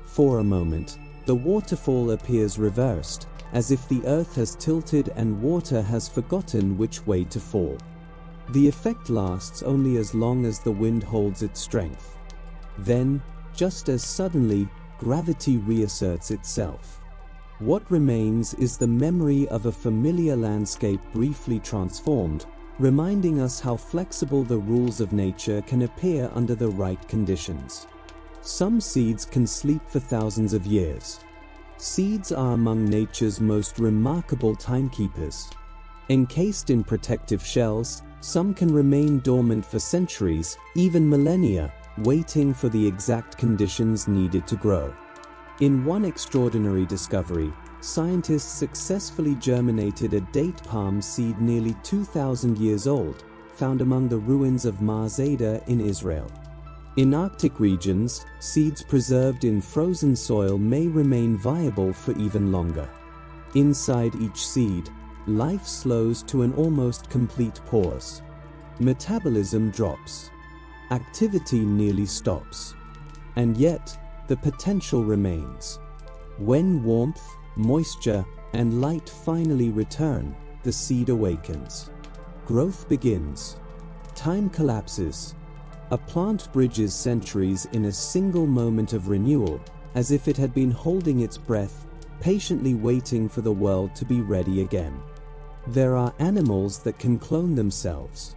For a moment, the waterfall appears reversed, as if the earth has tilted and water has forgotten which way to fall. The effect lasts only as long as the wind holds its strength. Then, just as suddenly, gravity reasserts itself. What remains is the memory of a familiar landscape briefly transformed, reminding us how flexible the rules of nature can appear under the right conditions. Some seeds can sleep for thousands of years. Seeds are among nature's most remarkable timekeepers. Encased in protective shells, some can remain dormant for centuries, even millennia, waiting for the exact conditions needed to grow. In one extraordinary discovery, scientists successfully germinated a date palm seed nearly 2,000 years old, found among the ruins of Mazada in Israel. In Arctic regions, seeds preserved in frozen soil may remain viable for even longer. Inside each seed, life slows to an almost complete pause. Metabolism drops. Activity nearly stops. And yet, the potential remains. When warmth, moisture, and light finally return, the seed awakens. Growth begins. Time collapses. A plant bridges centuries in a single moment of renewal, as if it had been holding its breath, patiently waiting for the world to be ready again. There are animals that can clone themselves.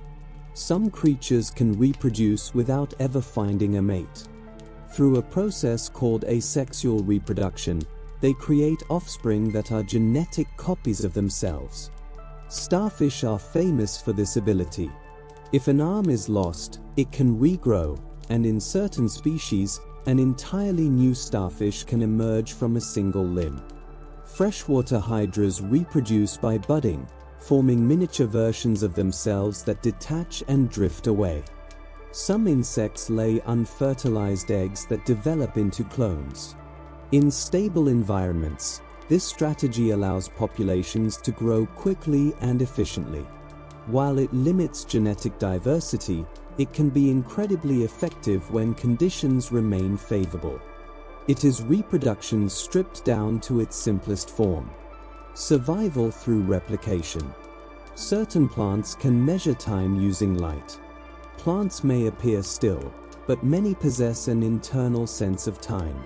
Some creatures can reproduce without ever finding a mate. Through a process called asexual reproduction, they create offspring that are genetic copies of themselves. Starfish are famous for this ability. If an arm is lost, it can regrow, and in certain species, an entirely new starfish can emerge from a single limb. Freshwater hydras reproduce by budding, forming miniature versions of themselves that detach and drift away. Some insects lay unfertilized eggs that develop into clones. In stable environments, this strategy allows populations to grow quickly and efficiently. While it limits genetic diversity, it can be incredibly effective when conditions remain favorable. It is reproduction stripped down to its simplest form. Survival through replication. Certain plants can measure time using light. Plants may appear still, but many possess an internal sense of time.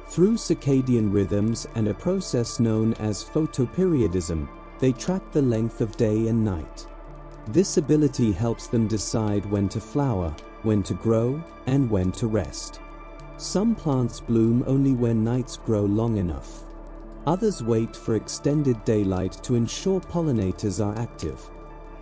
Through circadian rhythms and a process known as photoperiodism, they track the length of day and night. This ability helps them decide when to flower, when to grow, and when to rest. Some plants bloom only when nights grow long enough. Others wait for extended daylight to ensure pollinators are active.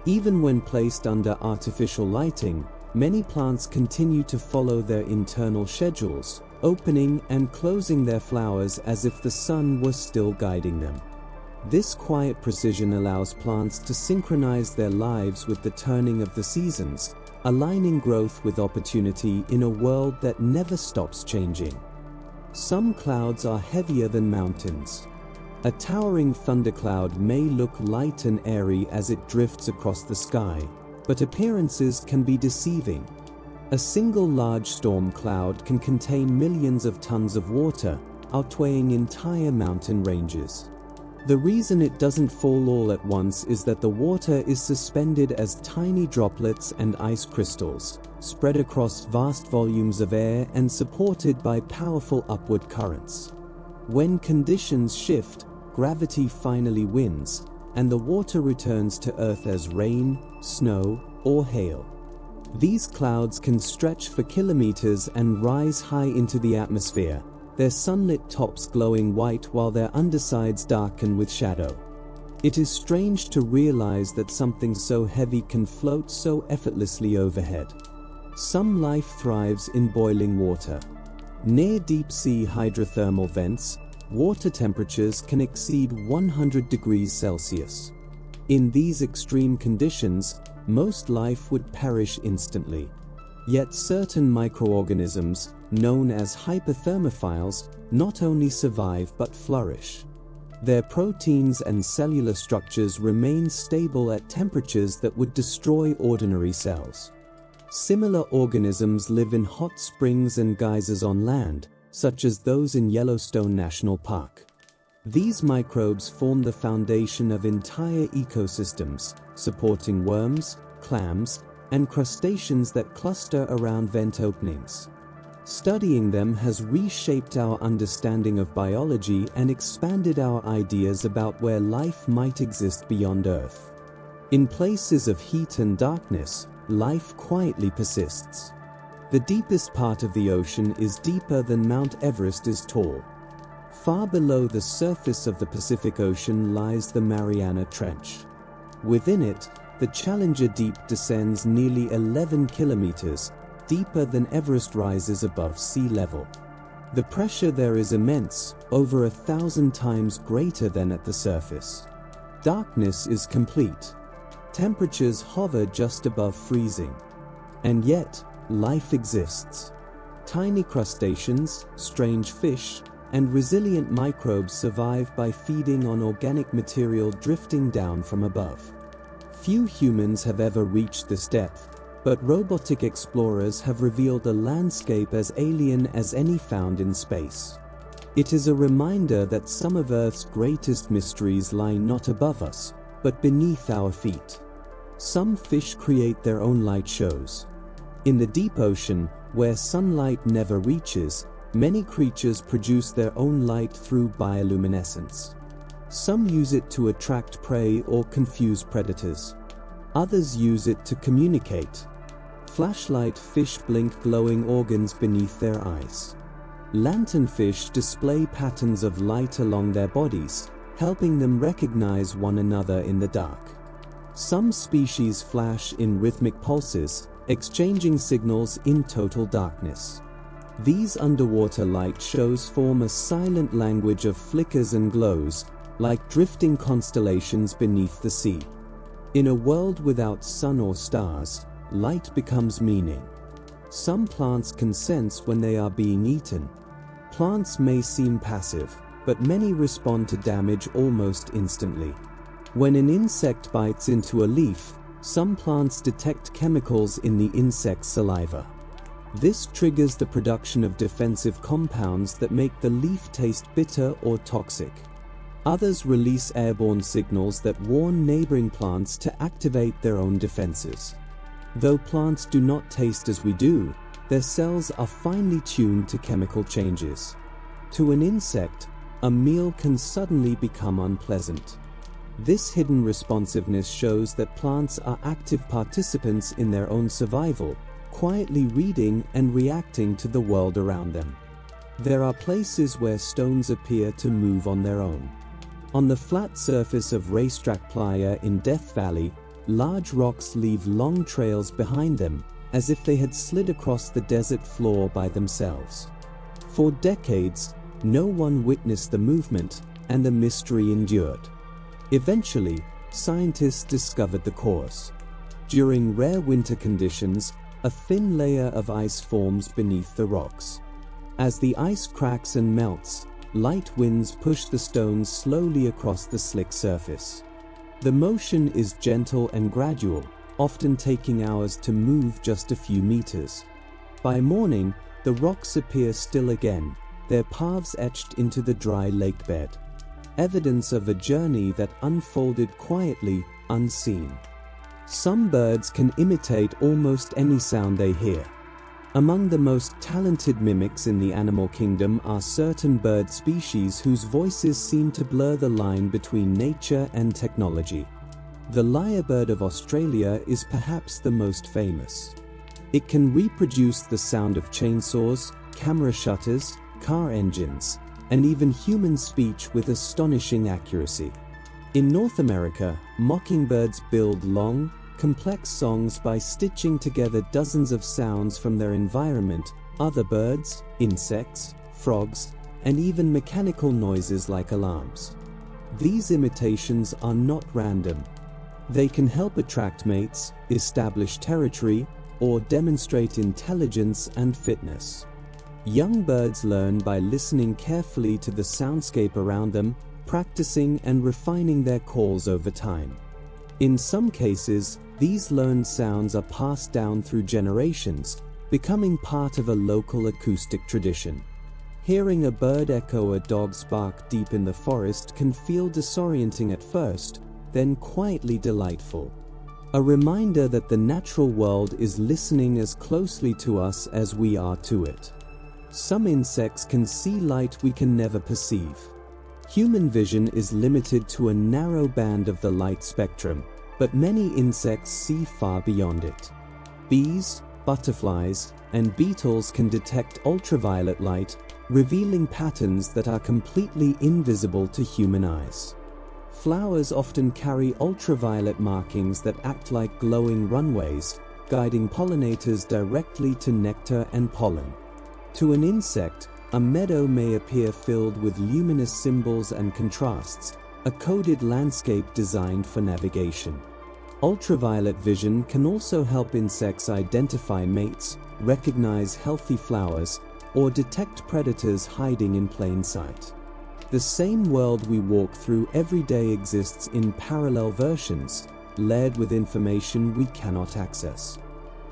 Even when placed under artificial lighting, many plants continue to follow their internal schedules, opening and closing their flowers as if the sun was still guiding them. This quiet precision allows plants to synchronize their lives with the turning of the seasons, aligning growth with opportunity in a world that never stops changing. Some clouds are heavier than mountains. A towering thundercloud may look light and airy as it drifts across the sky, but appearances can be deceiving. A single large storm cloud can contain millions of tons of water, outweighing entire mountain ranges. The reason it doesn't fall all at once is that the water is suspended as tiny droplets and ice crystals, spread across vast volumes of air and supported by powerful upward currents. When conditions shift, gravity finally wins, and the water returns to Earth as rain, snow, or hail. These clouds can stretch for kilometers and rise high into the atmosphere, their sunlit tops glowing white while their undersides darken with shadow. It is strange to realize that something so heavy can float so effortlessly overhead. Some life thrives in boiling water. Near deep-sea hydrothermal vents, water temperatures can exceed 100 degrees Celsius. In these extreme conditions, most life would perish instantly. Yet certain microorganisms, known as hyperthermophiles, not only survive but flourish. Their proteins and cellular structures remain stable at temperatures that would destroy ordinary cells. Similar organisms live in hot springs and geysers on land, such as those in Yellowstone National Park. These microbes form the foundation of entire ecosystems, supporting worms, clams, and crustaceans that cluster around vent openings. Studying them has reshaped our understanding of biology and expanded our ideas about where life might exist beyond Earth. In places of heat and darkness, life quietly persists. The deepest part of the ocean is deeper than Mount Everest is tall. Far below the surface of the Pacific Ocean lies the Mariana Trench. Within it, the Challenger Deep descends nearly 11 kilometers, deeper than Everest rises above sea level. The pressure there is immense, over 1,000 times greater than at the surface. Darkness is complete. Temperatures hover just above freezing. And yet, life exists. Tiny crustaceans, strange fish, and resilient microbes survive by feeding on organic material drifting down from above. Few humans have ever reached this depth, but robotic explorers have revealed a landscape as alien as any found in space. It is a reminder that some of Earth's greatest mysteries lie not above us, but beneath our feet. Some fish create their own light shows. In the deep ocean, where sunlight never reaches, many creatures produce their own light through bioluminescence. Some use it to attract prey or confuse predators. Others use it to communicate. Flashlight fish blink glowing organs beneath their eyes. Lanternfish display patterns of light along their bodies, helping them recognize one another in the dark. Some species flash in rhythmic pulses, exchanging signals in total darkness. These underwater light shows form a silent language of flickers and glows, like drifting constellations beneath the sea. In a world without sun or stars, light becomes meaning. Some plants can sense when they are being eaten. Plants may seem passive, but many respond to damage almost instantly. When an insect bites into a leaf, some plants detect chemicals in the insect's saliva. This triggers the production of defensive compounds that make the leaf taste bitter or toxic. Others release airborne signals that warn neighboring plants to activate their own defenses. Though plants do not taste as we do, their cells are finely tuned to chemical changes. To an insect, a meal can suddenly become unpleasant. This hidden responsiveness shows that plants are active participants in their own survival, quietly reading and reacting to the world around them. There are places where stones appear to move on their own. On the flat surface of Racetrack Playa in Death Valley, large rocks leave long trails behind them, as if they had slid across the desert floor by themselves. For decades, no one witnessed the movement, and the mystery endured. Eventually, scientists discovered the cause. During rare winter conditions, a thin layer of ice forms beneath the rocks. As the ice cracks and melts, light winds push the stones slowly across the slick surface. The motion is gentle and gradual, often taking hours to move just a few meters. By morning, the rocks appear still again, their paths etched into the dry lake bed. Evidence of a journey that unfolded quietly, unseen. Some birds can imitate almost any sound they hear. Among the most talented mimics in the animal kingdom are certain bird species whose voices seem to blur the line between nature and technology. The lyrebird of Australia is perhaps the most famous. It can reproduce the sound of chainsaws, camera shutters, car engines, and even human speech with astonishing accuracy. In North America, mockingbirds build long, complex songs by stitching together dozens of sounds from their environment, other birds, insects, frogs, and even mechanical noises like alarms. These imitations are not random. They can help attract mates, establish territory, or demonstrate intelligence and fitness. Young birds learn by listening carefully to the soundscape around them, practicing and refining their calls over time. In some cases, these learned sounds are passed down through generations, becoming part of a local acoustic tradition. Hearing a bird echo a dog's bark deep in the forest can feel disorienting at first, then quietly delightful. A reminder that the natural world is listening as closely to us as we are to it. Some insects can see light we can never perceive. Human vision is limited to a narrow band of the light spectrum, but many insects see far beyond it. Bees, butterflies, and beetles can detect ultraviolet light, revealing patterns that are completely invisible to human eyes. Flowers often carry ultraviolet markings that act like glowing runways, guiding pollinators directly to nectar and pollen. To an insect, a meadow may appear filled with luminous symbols and contrasts, a coded landscape designed for navigation. Ultraviolet vision can also help insects identify mates, recognize healthy flowers, or detect predators hiding in plain sight. The same world we walk through every day exists in parallel versions, layered with information we cannot access.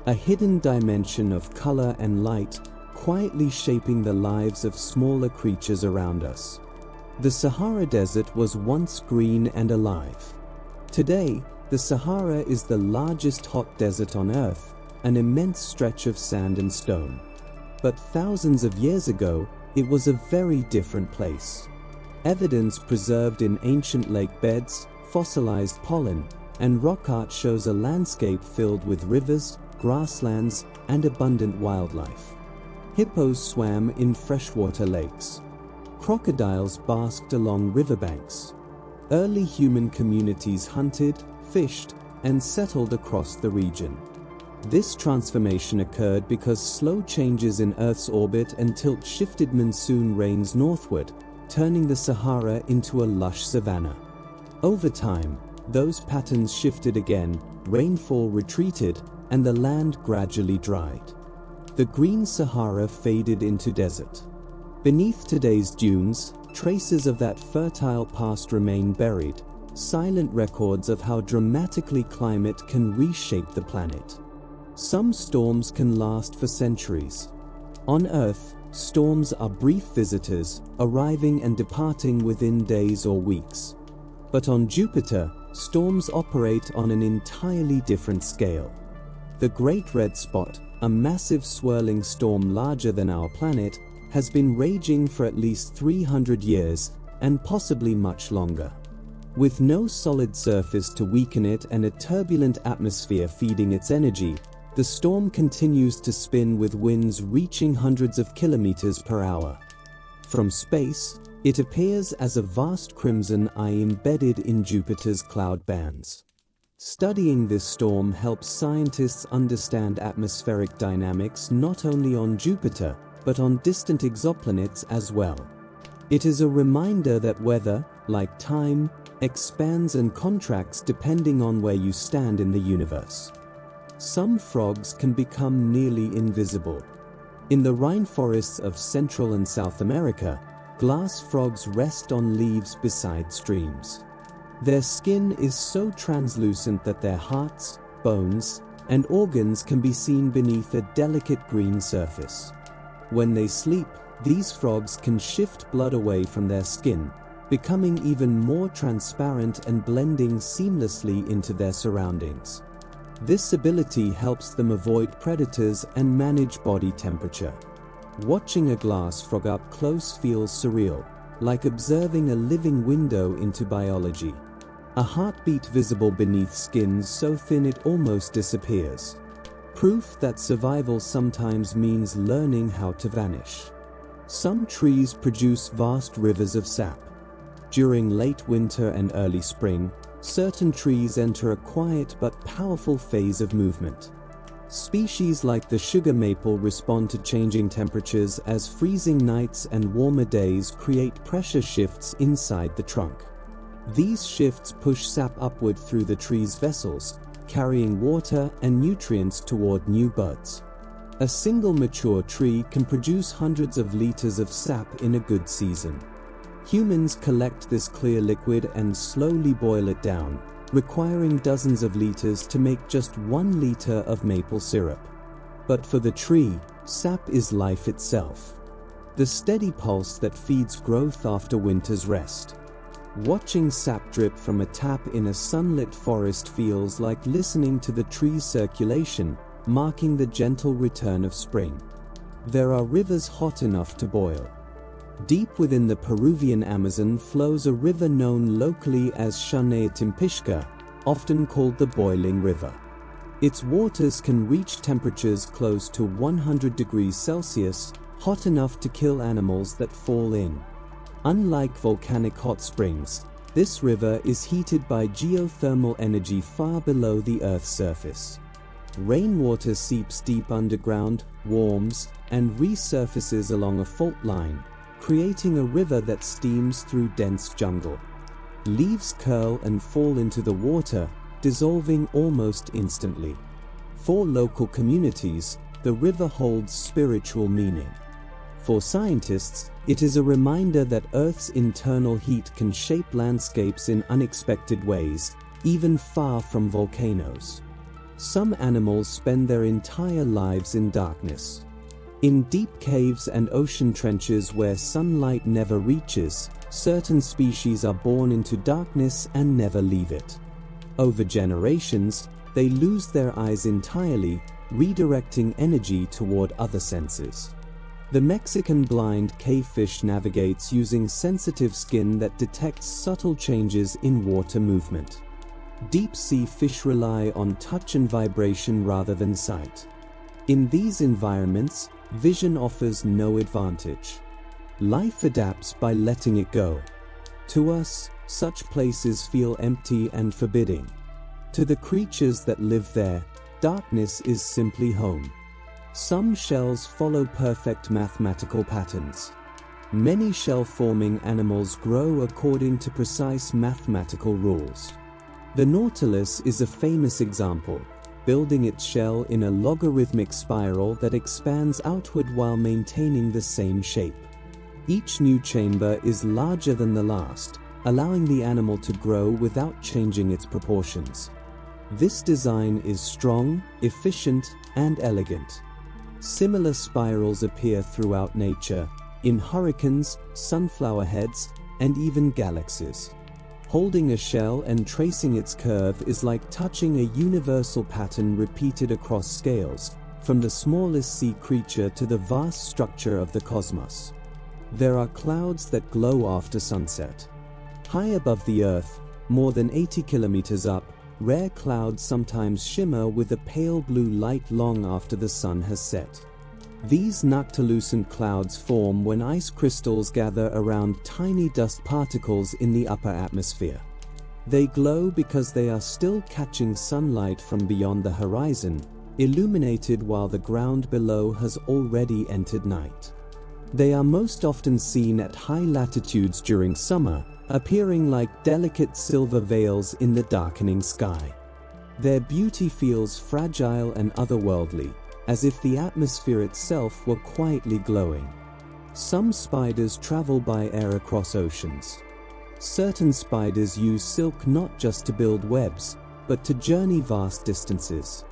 A hidden dimension of color and light, quietly shaping the lives of smaller creatures around us. The Sahara Desert was once green and alive. Today, the Sahara is the largest hot desert on Earth, an immense stretch of sand and stone. But thousands of years ago, it was a very different place. Evidence preserved in ancient lake beds, fossilized pollen, and rock art shows a landscape filled with rivers, grasslands, and abundant wildlife. Hippos swam in freshwater lakes. Crocodiles basked along riverbanks. Early human communities hunted, fished, and settled across the region. This transformation occurred because slow changes in Earth's orbit and tilt shifted monsoon rains northward, turning the Sahara into a lush savanna. Over time, those patterns shifted again, rainfall retreated, and the land gradually dried. The green Sahara faded into desert. Beneath today's dunes, traces of that fertile past remain buried, silent records of how dramatically climate can reshape the planet. Some storms can last for centuries. On Earth, storms are brief visitors, arriving and departing within days or weeks. But on Jupiter, storms operate on an entirely different scale. The Great Red Spot, a massive swirling storm larger than our planet, has been raging for at least 300 years, and possibly much longer. With no solid surface to weaken it and a turbulent atmosphere feeding its energy, the storm continues to spin with winds reaching hundreds of kilometers per hour. From space, it appears as a vast crimson eye embedded in Jupiter's cloud bands. Studying this storm helps scientists understand atmospheric dynamics not only on Jupiter, but on distant exoplanets as well. It is a reminder that weather, like time, expands and contracts depending on where you stand in the universe. Some frogs can become nearly invisible. In the rainforests of Central and South America, glass frogs rest on leaves beside streams. Their skin is so translucent that their hearts, bones, and organs can be seen beneath a delicate green surface. When they sleep, these frogs can shift blood away from their skin, becoming even more transparent and blending seamlessly into their surroundings. This ability helps them avoid predators and manage body temperature. Watching a glass frog up close feels surreal, like observing a living window into biology. A heartbeat visible beneath skin so thin it almost disappears. Proof that survival sometimes means learning how to vanish. Some trees produce vast rivers of sap. During late winter and early spring, certain trees enter a quiet but powerful phase of movement. Species like the sugar maple respond to changing temperatures as freezing nights and warmer days create pressure shifts inside the trunk. These shifts push sap upward through the tree's vessels, carrying water and nutrients toward new buds. A single mature tree can produce hundreds of liters of sap in a good season. Humans collect this clear liquid and slowly boil it down, requiring dozens of liters to make just 1 liter of maple syrup. But for the tree, sap is life itself. The steady pulse that feeds growth after winter's rest. Watching sap drip from a tap in a sunlit forest feels like listening to the tree's circulation, marking the gentle return of spring. There are rivers hot enough to boil. Deep within the Peruvian Amazon flows a river known locally as Timpishka, often called the Boiling River. Its waters can reach temperatures close to 100 degrees Celsius, hot enough to kill animals that fall in. Unlike volcanic hot springs, this river is heated by geothermal energy far below the Earth's surface. Rainwater seeps deep underground, warms, and resurfaces along a fault line, creating a river that steams through dense jungle. Leaves curl and fall into the water, dissolving almost instantly. For local communities, the river holds spiritual meaning. For scientists, it is a reminder that Earth's internal heat can shape landscapes in unexpected ways, even far from volcanoes. Some animals spend their entire lives in darkness. In deep caves and ocean trenches where sunlight never reaches, certain species are born into darkness and never leave it. Over generations, they lose their eyes entirely, redirecting energy toward other senses. The Mexican blind cavefish navigates using sensitive skin that detects subtle changes in water movement. Deep-sea fish rely on touch and vibration rather than sight. In these environments, vision offers no advantage. Life adapts by letting it go. To us, such places feel empty and forbidding. To the creatures that live there, darkness is simply home. Some shells follow perfect mathematical patterns. Many shell-forming animals grow according to precise mathematical rules. The nautilus is a famous example, building its shell in a logarithmic spiral that expands outward while maintaining the same shape. Each new chamber is larger than the last, allowing the animal to grow without changing its proportions. This design is strong, efficient, and elegant. Similar spirals appear throughout nature, in hurricanes, sunflower heads, and even galaxies. Holding a shell and tracing its curve is like touching a universal pattern repeated across scales, from the smallest sea creature to the vast structure of the cosmos. There are clouds that glow after sunset. High above the Earth, more than 80 kilometers up, rare clouds sometimes shimmer with a pale blue light long after the sun has set. These noctilucent clouds form when ice crystals gather around tiny dust particles in the upper atmosphere. They glow because they are still catching sunlight from beyond the horizon, illuminated while the ground below has already entered night. They are most often seen at high latitudes during summer, appearing like delicate silver veils in the darkening sky. Their beauty feels fragile and otherworldly, as if the atmosphere itself were quietly glowing. Some spiders travel by air across oceans. Certain spiders use silk not just to build webs, but to journey vast distances.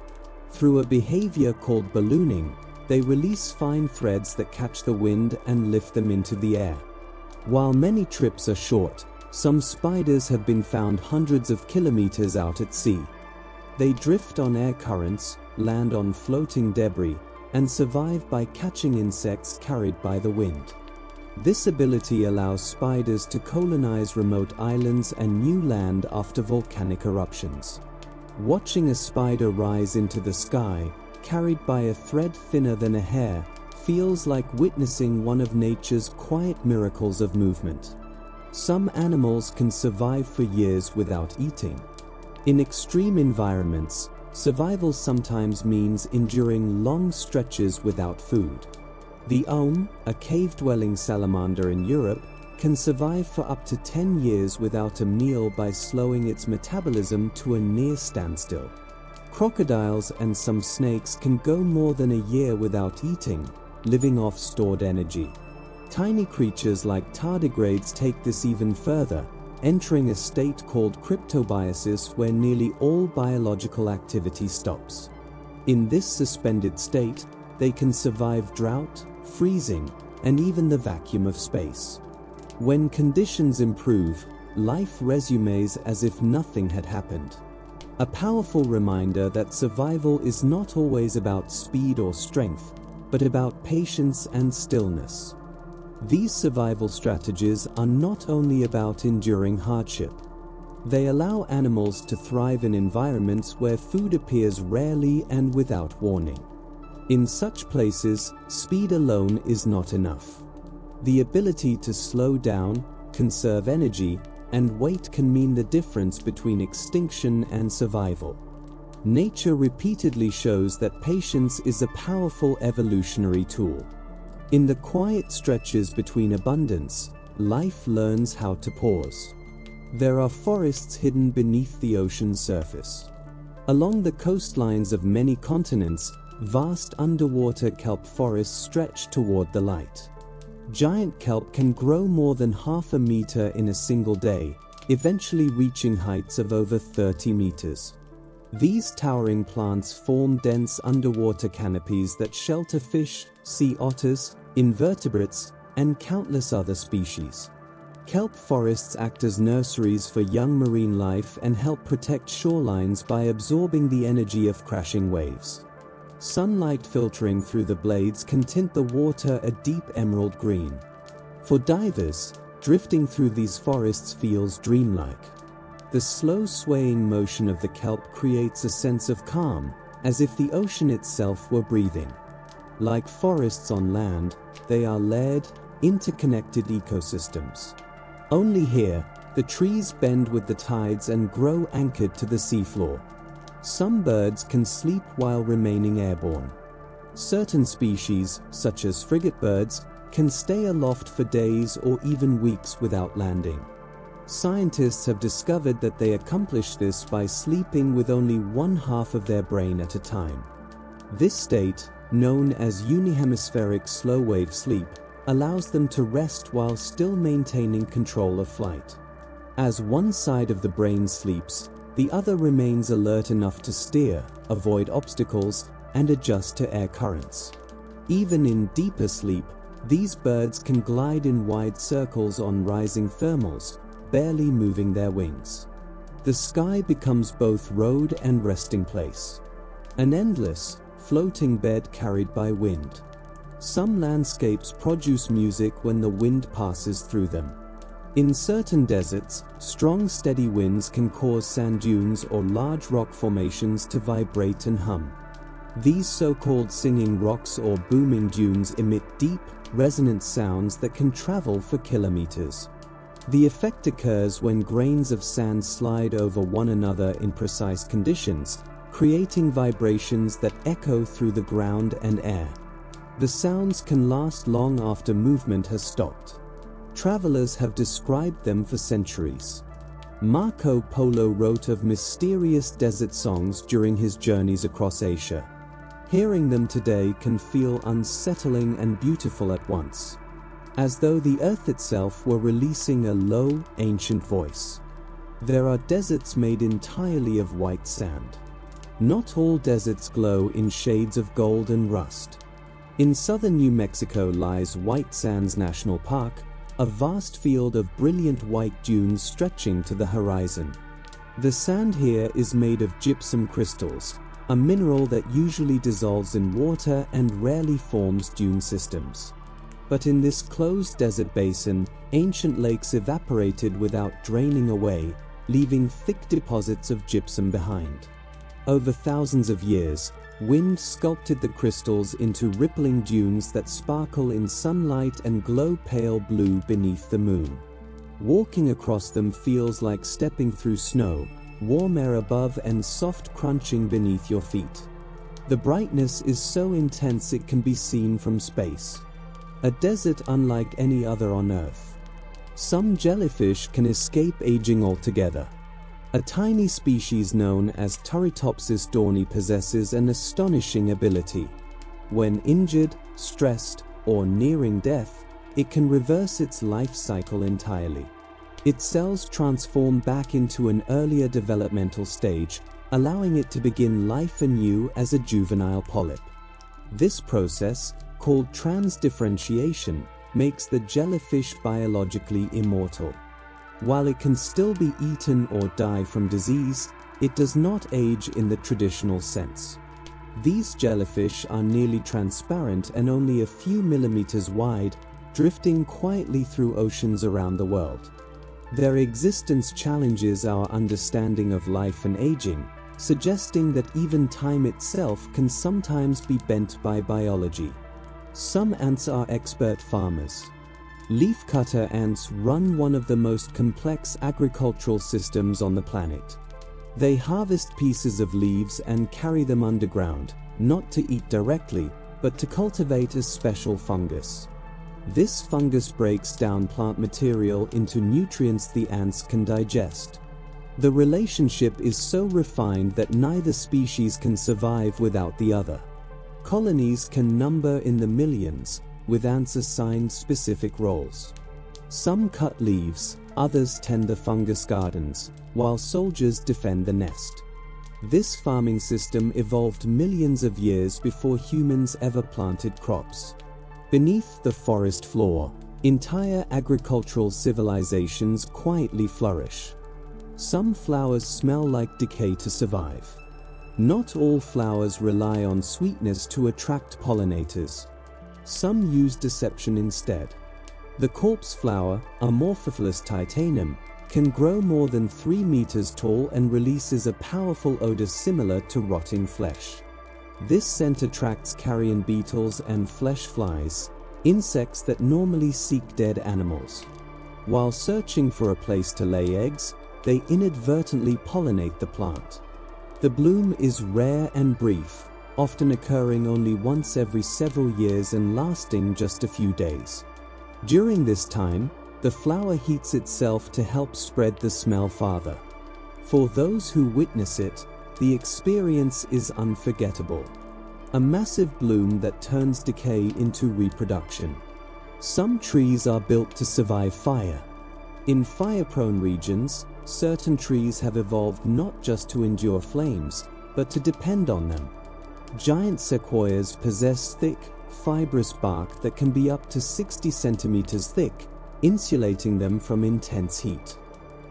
Through a behavior called ballooning, they release fine threads that catch the wind and lift them into the air. While many trips are short, some spiders have been found hundreds of kilometers out at sea. They drift on air currents, land on floating debris, and survive by catching insects carried by the wind. This ability allows spiders to colonize remote islands and new land after volcanic eruptions. Watching a spider rise into the sky, carried by a thread thinner than a hair, feels like witnessing one of nature's quiet miracles of movement. Some animals can survive for years without eating. In extreme environments, survival sometimes means enduring long stretches without food. The Ohm, a cave-dwelling salamander in Europe, can survive for up to 10 years without a meal by slowing its metabolism to a near standstill. Crocodiles and some snakes can go more than a year without eating, living off stored energy. Tiny creatures like tardigrades take this even further, entering a state called cryptobiosis where nearly all biological activity stops. In this suspended state, they can survive drought, freezing, and even the vacuum of space. When conditions improve, life resumes as if nothing had happened. A powerful reminder that survival is not always about speed or strength, but about patience and stillness. These survival strategies are not only about enduring hardship. They allow animals to thrive in environments where food appears rarely and without warning. In such places, speed alone is not enough. The ability to slow down, conserve energy, and wait can mean the difference between extinction and survival. Nature repeatedly shows that patience is a powerful evolutionary tool. In the quiet stretches between abundance, life learns how to pause. There are forests hidden beneath the ocean's surface. Along the coastlines of many continents, vast underwater kelp forests stretch toward the light. Giant kelp can grow more than half a meter in a single day, eventually reaching heights of over 30 meters. These towering plants form dense underwater canopies that shelter fish, sea otters, invertebrates, and countless other species. Kelp forests act as nurseries for young marine life and help protect shorelines by absorbing the energy of crashing waves. Sunlight filtering through the blades can tint the water a deep emerald green. For divers, drifting through these forests feels dreamlike. The slow swaying motion of the kelp creates a sense of calm, as if the ocean itself were breathing. Like forests on land, they are layered, interconnected ecosystems. Only here, the trees bend with the tides and grow anchored to the seafloor. Some birds can sleep while remaining airborne. Certain species, such as frigate birds, can stay aloft for days or even weeks without landing. Scientists have discovered that they accomplish this by sleeping with only one half of their brain at a time. This state, known as unihemispheric slow-wave sleep, allows them to rest while still maintaining control of flight. As one side of the brain sleeps, the other remains alert enough to steer, avoid obstacles, and adjust to air currents. Even in deeper sleep, these birds can glide in wide circles on rising thermals, barely moving their wings. The sky becomes both road and resting place. An endless, floating bed carried by wind. Some landscapes produce music when the wind passes through them. In certain deserts, strong steady winds can cause sand dunes or large rock formations to vibrate and hum. These so-called singing rocks or booming dunes emit deep, resonant sounds that can travel for kilometers. The effect occurs when grains of sand slide over one another in precise conditions, creating vibrations that echo through the ground and air. The sounds can last long after movement has stopped. Travelers have described them for centuries. Marco Polo wrote of mysterious desert songs during his journeys across Asia. Hearing them today can feel unsettling and beautiful at once, as though the earth itself were releasing a low, ancient voice. There are deserts made entirely of white sand. Not all deserts glow in shades of gold and rust. In southern New Mexico lies White Sands National Park, a vast field of brilliant white dunes stretching to the horizon. The sand here is made of gypsum crystals, a mineral that usually dissolves in water and rarely forms dune systems. But in this closed desert basin, ancient lakes evaporated without draining away, leaving thick deposits of gypsum behind. Over thousands of years, wind sculpted the crystals into rippling dunes that sparkle in sunlight and glow pale blue beneath the moon. Walking across them feels like stepping through snow, warm air above and soft crunching beneath your feet. The brightness is so intense it can be seen from space. A desert unlike any other on Earth. Some jellyfish can escape aging altogether. A tiny species known as Turritopsis dawni possesses an astonishing ability. When injured, stressed, or nearing death, it can reverse its life cycle entirely. Its cells transform back into an earlier developmental stage, allowing it to begin life anew as a juvenile polyp. This process, called transdifferentiation, makes the jellyfish biologically immortal. While it can still be eaten or die from disease, it does not age in the traditional sense. These jellyfish are nearly transparent and only a few millimeters wide, drifting quietly through oceans around the world. Their existence challenges our understanding of life and aging, suggesting that even time itself can sometimes be bent by biology. Some ants are expert farmers. Leafcutter ants run one of the most complex agricultural systems on the planet. They harvest pieces of leaves and carry them underground, not to eat directly, but to cultivate a special fungus. This fungus breaks down plant material into nutrients the ants can digest. The relationship is so refined that neither species can survive without the other. Colonies can number in the millions, with ants assigned specific roles. Some cut leaves, others tend the fungus gardens, while soldiers defend the nest. This farming system evolved millions of years before humans ever planted crops. Beneath the forest floor, entire agricultural civilizations quietly flourish. Some flowers smell like decay to survive. Not all flowers rely on sweetness to attract pollinators. Some use deception instead. The corpse flower, Amorphophilus titanum, can grow more than 3 meters tall and releases a powerful odor similar to rotting flesh. This scent attracts carrion beetles and flesh flies, insects that normally seek dead animals. While searching for a place to lay eggs, they inadvertently pollinate the plant. The bloom is rare and brief, often occurring only once every several years and lasting just a few days. During this time, the flower heats itself to help spread the smell farther. For those who witness it, the experience is unforgettable. A massive bloom that turns decay into reproduction. Some trees are built to survive fire. In fire-prone regions, certain trees have evolved not just to endure flames, but to depend on them. Giant sequoias possess thick, fibrous bark that can be up to 60 centimeters thick, insulating them from intense heat.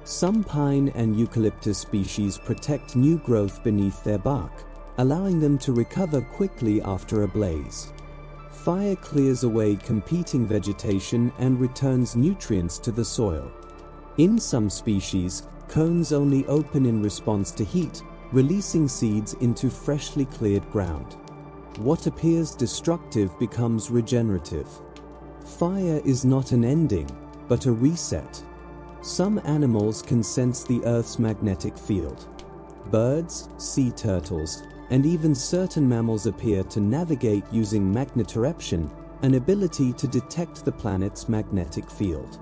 Some pine and eucalyptus species protect new growth beneath their bark, allowing them to recover quickly after a blaze. Fire clears away competing vegetation and returns nutrients to the soil. In some species, cones only open in response to heat, releasing seeds into freshly cleared ground. What appears destructive becomes regenerative. Fire is not an ending, but a reset. Some animals can sense the Earth's magnetic field. Birds, sea turtles, and even certain mammals appear to navigate using magnetoception, an ability to detect the planet's magnetic field.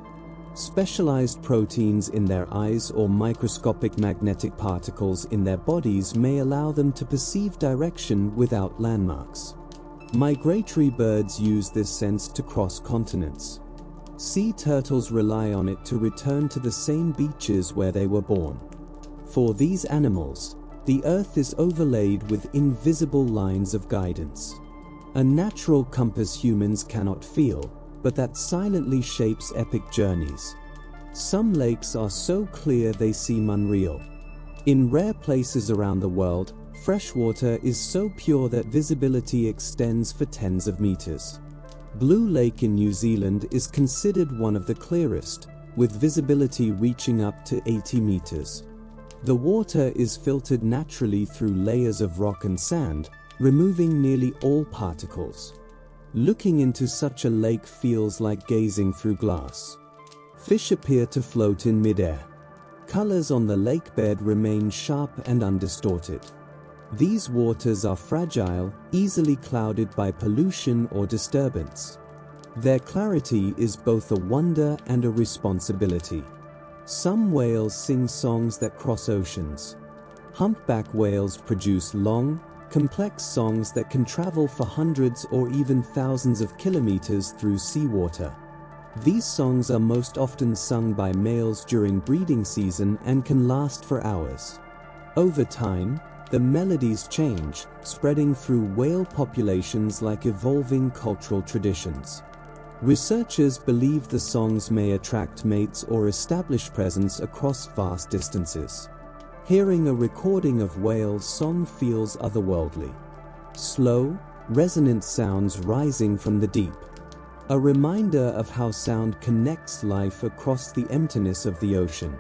Specialized proteins in their eyes or microscopic magnetic particles in their bodies may allow them to perceive direction without landmarks. Migratory birds use this sense to cross continents. Sea turtles rely on it to return to the same beaches where they were born. For these animals, the Earth is overlaid with invisible lines of guidance. A natural compass humans cannot feel, but that silently shapes epic journeys. Some lakes are so clear they seem unreal. In rare places around the world, fresh water is so pure that visibility extends for tens of meters. Blue Lake in New Zealand is considered one of the clearest, with visibility reaching up to 80 meters. The water is filtered naturally through layers of rock and sand, removing nearly all particles. Looking into such a lake feels like gazing through glass. Fish appear to float in midair. Colors on the lake bed remain sharp and undistorted. These waters are fragile, easily clouded by pollution or disturbance. Their clarity is both a wonder and a responsibility. Some whales sing songs that cross oceans. Humpback whales produce long, complex songs that can travel for hundreds or even thousands of kilometers through seawater. These songs are most often sung by males during breeding season and can last for hours. Over time, the melodies change, spreading through whale populations like evolving cultural traditions. Researchers believe the songs may attract mates or establish presence across vast distances. Hearing a recording of whales' song feels otherworldly. Slow, resonant sounds rising from the deep. A reminder of how sound connects life across the emptiness of the ocean.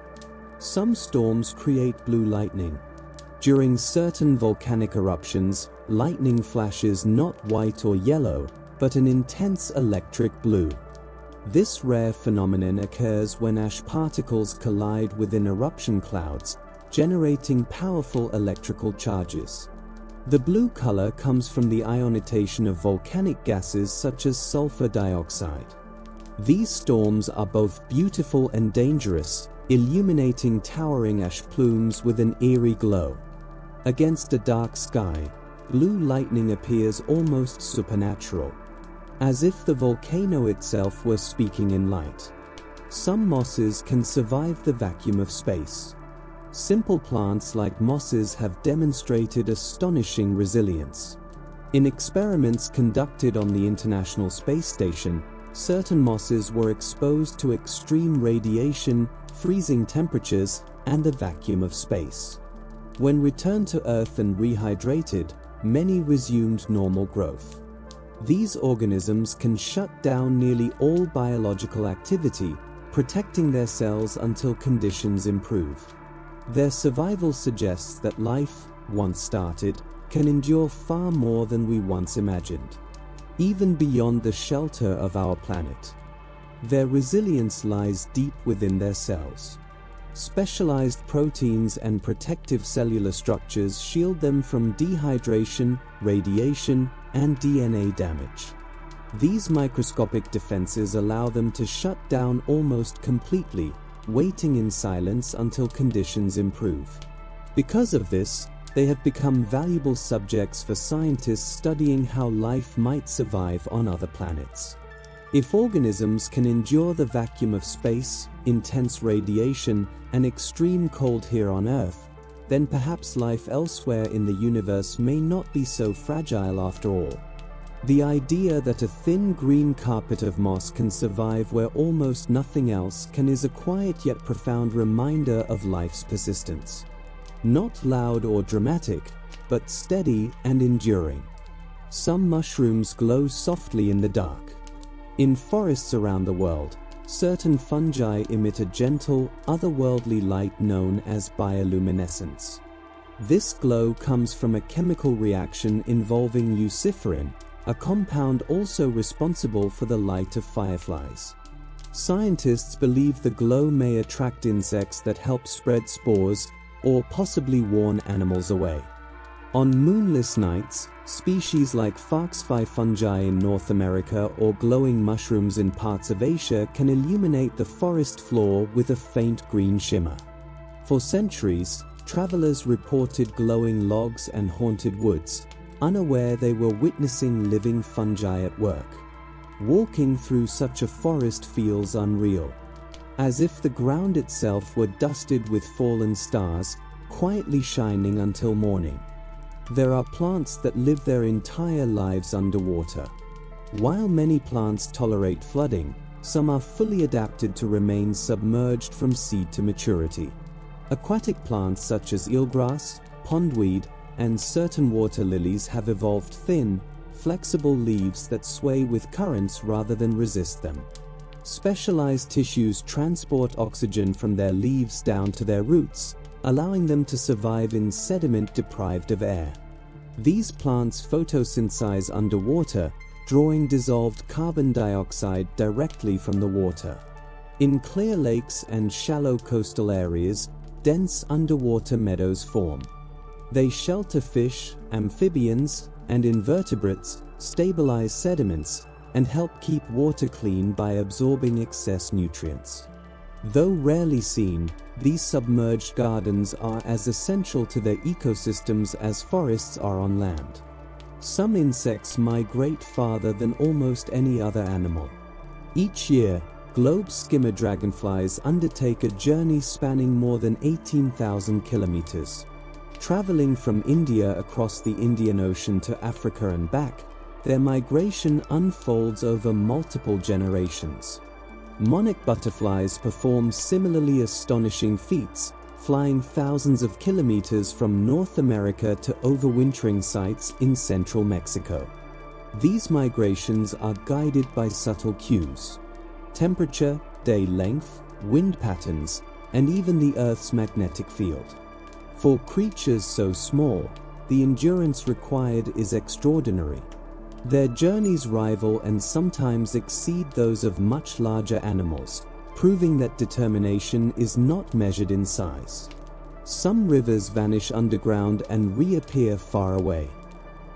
Some storms create blue lightning. During certain volcanic eruptions, lightning flashes not white or yellow, but an intense electric blue. This rare phenomenon occurs when ash particles collide within eruption clouds, generating powerful electrical charges. The blue color comes from the ionization of volcanic gases such as sulfur dioxide. These storms are both beautiful and dangerous, illuminating towering ash plumes with an eerie glow. Against a dark sky, blue lightning appears almost supernatural, as if the volcano itself were speaking in light. Some mosses can survive the vacuum of space. Simple plants like mosses have demonstrated astonishing resilience. In experiments conducted on the International Space Station, certain mosses were exposed to extreme radiation, freezing temperatures, and the vacuum of space. When returned to Earth and rehydrated, many resumed normal growth. These organisms can shut down nearly all biological activity, protecting their cells until conditions improve. Their survival suggests that life, once started, can endure far more than we once imagined, even beyond the shelter of our planet. Their resilience lies deep within their cells. Specialized proteins and protective cellular structures shield them from dehydration, radiation, and DNA damage. These microscopic defenses allow them to shut down almost completely, waiting in silence until conditions improve. Because of this, they have become valuable subjects for scientists studying how life might survive on other planets. If organisms can endure the vacuum of space, intense radiation, and extreme cold here on Earth, then perhaps life elsewhere in the universe may not be so fragile after all. The idea that a thin green carpet of moss can survive where almost nothing else can is a quiet yet profound reminder of life's persistence. Not loud or dramatic, but steady and enduring. Some mushrooms glow softly in the dark. In forests around the world, certain fungi emit a gentle, otherworldly light known as bioluminescence. This glow comes from a chemical reaction involving luciferin, a compound also responsible for the light of fireflies. Scientists believe the glow may attract insects that help spread spores or possibly warn animals away. On moonless nights, species like foxfly fungi in North America or glowing mushrooms in parts of Asia can illuminate the forest floor with a faint green shimmer. For centuries, travelers reported glowing logs and haunted woods, unaware they were witnessing living fungi at work. Walking through such a forest feels unreal, as if the ground itself were dusted with fallen stars, quietly shining until morning. There are plants that live their entire lives underwater. While many plants tolerate flooding, some are fully adapted to remain submerged from seed to maturity. Aquatic plants such as eelgrass, pondweed, and certain water lilies have evolved thin, flexible leaves that sway with currents rather than resist them. Specialized tissues transport oxygen from their leaves down to their roots, allowing them to survive in sediment deprived of air. These plants photosynthesize underwater, drawing dissolved carbon dioxide directly from the water. In clear lakes and shallow coastal areas, dense underwater meadows form. They shelter fish, amphibians, and invertebrates, stabilize sediments, and help keep water clean by absorbing excess nutrients. Though rarely seen, these submerged gardens are as essential to their ecosystems as forests are on land. Some insects migrate farther than almost any other animal. Each year, globe skimmer dragonflies undertake a journey spanning more than 18,000 kilometers. Traveling from India across the Indian Ocean to Africa and back, their migration unfolds over multiple generations. Monarch butterflies perform similarly astonishing feats, flying thousands of kilometers from North America to overwintering sites in central Mexico. These migrations are guided by subtle cues: temperature, day length, wind patterns, and even the Earth's magnetic field. For creatures so small, the endurance required is extraordinary. Their journeys rival and sometimes exceed those of much larger animals, proving that determination is not measured in size. Some rivers vanish underground and reappear far away.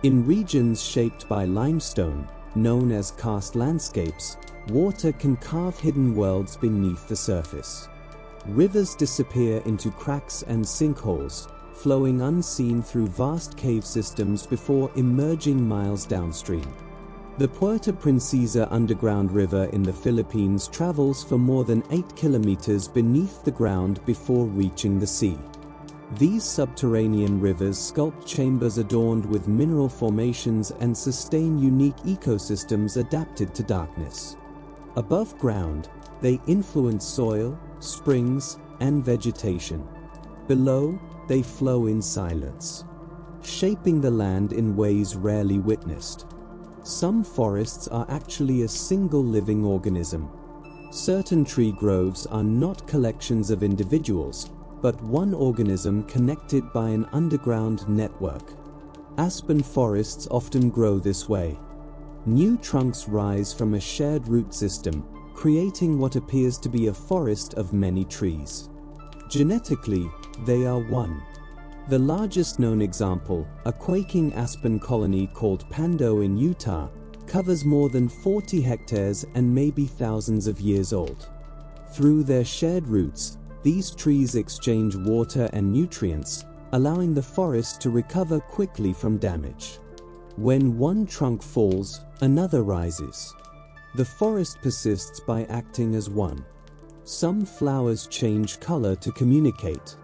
In regions shaped by limestone, known as karst landscapes, water can carve hidden worlds beneath the surface. Rivers disappear into cracks and sinkholes, flowing unseen through vast cave systems before emerging miles downstream. The Puerto Princesa underground river in the Philippines travels for more than 8 kilometers beneath the ground before reaching the sea. These subterranean rivers sculpt chambers adorned with mineral formations and sustain unique ecosystems adapted to darkness. Above ground, they influence soil, springs, and vegetation. Below, they flow in silence, shaping the land in ways rarely witnessed. Some forests are actually a single living organism. Certain tree groves are not collections of individuals, but one organism connected by an underground network. Aspen forests often grow this way. New trunks rise from a shared root system, creating what appears to be a forest of many trees. Genetically, they are one. The largest known example, a quaking aspen colony called Pando in Utah, covers more than 40 hectares and may be thousands of years old. Through their shared roots, these trees exchange water and nutrients, allowing the forest to recover quickly from damage. When one trunk falls, another rises. The forest persists by acting as one. Some flowers change color to communicate.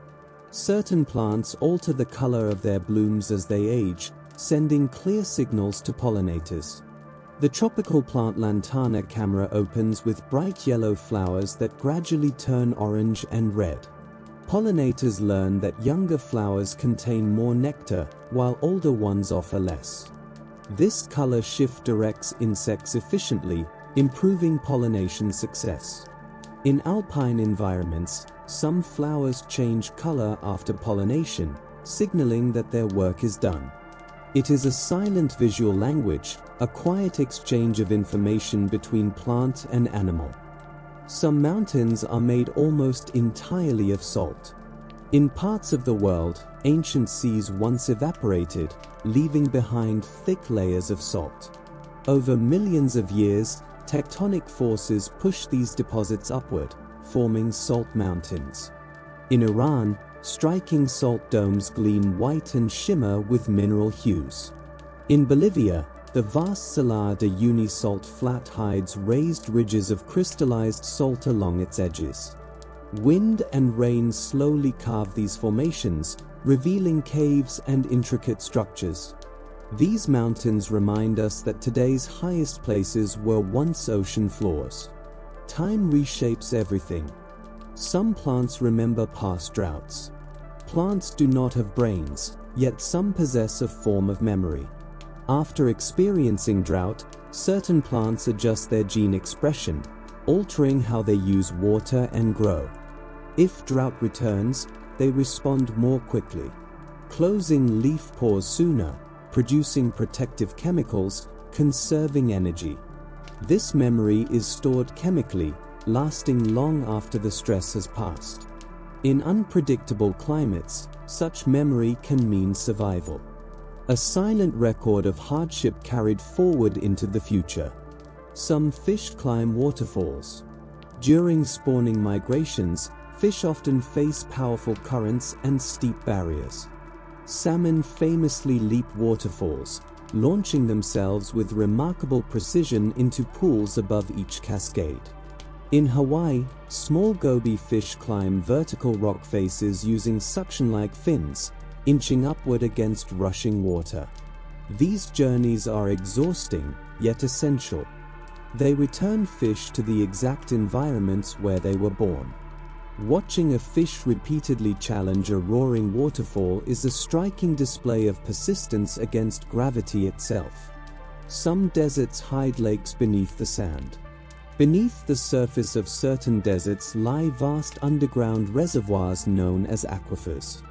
Certain plants alter the color of their blooms as they age, sending clear signals to pollinators. The tropical plant Lantana camara opens with bright yellow flowers that gradually turn orange and red. Pollinators learn that younger flowers contain more nectar, while older ones offer less. This color shift directs insects efficiently, improving pollination success. In alpine environments, some flowers change color after pollination, signaling that their work is done. It is a silent visual language, a quiet exchange of information between plant and animal. Some mountains are made almost entirely of salt. In parts of the world, ancient seas once evaporated, leaving behind thick layers of salt. Over millions of years, tectonic forces push these deposits upward, forming salt mountains. In Iran, striking salt domes gleam white and shimmer with mineral hues. In Bolivia, the vast Salar de Uyuni salt flat hides raised ridges of crystallized salt along its edges. Wind and rain slowly carve these formations, revealing caves and intricate structures. These mountains remind us that today's highest places were once ocean floors. Time reshapes everything. Some plants remember past droughts. Plants do not have brains, yet some possess a form of memory. After experiencing drought, certain plants adjust their gene expression, altering how they use water and grow. If drought returns, they respond more quickly, closing leaf pores sooner, producing protective chemicals, conserving energy. This memory is stored chemically, lasting long after the stress has passed. In unpredictable climates, such memory can mean survival. A silent record of hardship carried forward into the future. Some fish climb waterfalls. During spawning migrations, fish often face powerful currents and steep barriers. Salmon famously leap waterfalls, launching themselves with remarkable precision into pools above each cascade. In Hawaii, small goby fish climb vertical rock faces using suction-like fins, inching upward against rushing water. These journeys are exhausting, yet essential. They return fish to the exact environments where they were born. Watching a fish repeatedly challenge a roaring waterfall is a striking display of persistence against gravity itself. Some deserts hide lakes beneath the sand. Beneath the surface of certain deserts lie vast underground reservoirs known as aquifers.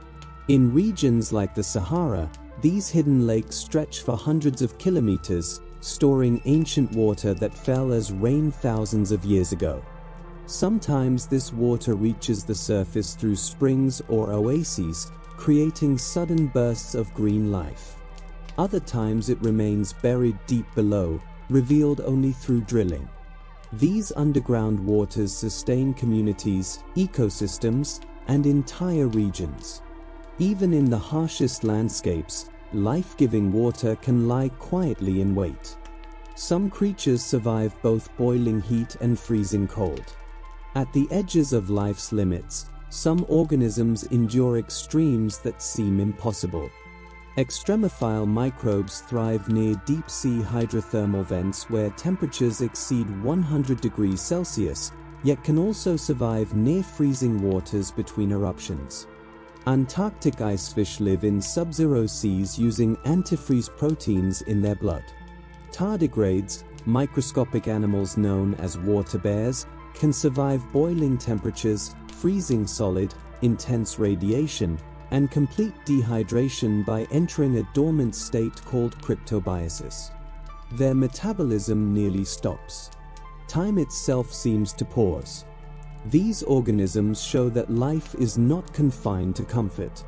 In regions like the Sahara, these hidden lakes stretch for hundreds of kilometers, storing ancient water that fell as rain thousands of years ago. Sometimes this water reaches the surface through springs or oases, creating sudden bursts of green life. Other times it remains buried deep below, revealed only through drilling. These underground waters sustain communities, ecosystems, and entire regions. Even in the harshest landscapes, life-giving water can lie quietly in wait. Some creatures survive both boiling heat and freezing cold. At the edges of life's limits, some organisms endure extremes that seem impossible. Extremophile microbes thrive near deep-sea hydrothermal vents where temperatures exceed 100 degrees Celsius, yet can also survive near freezing waters between eruptions. Antarctic icefish live in sub-zero seas using antifreeze proteins in their blood. Tardigrades, microscopic animals known as water bears, can survive boiling temperatures, freezing solid, intense radiation, and complete dehydration by entering a dormant state called cryptobiosis. Their metabolism nearly stops. Time itself seems to pause. These organisms show that life is not confined to comfort.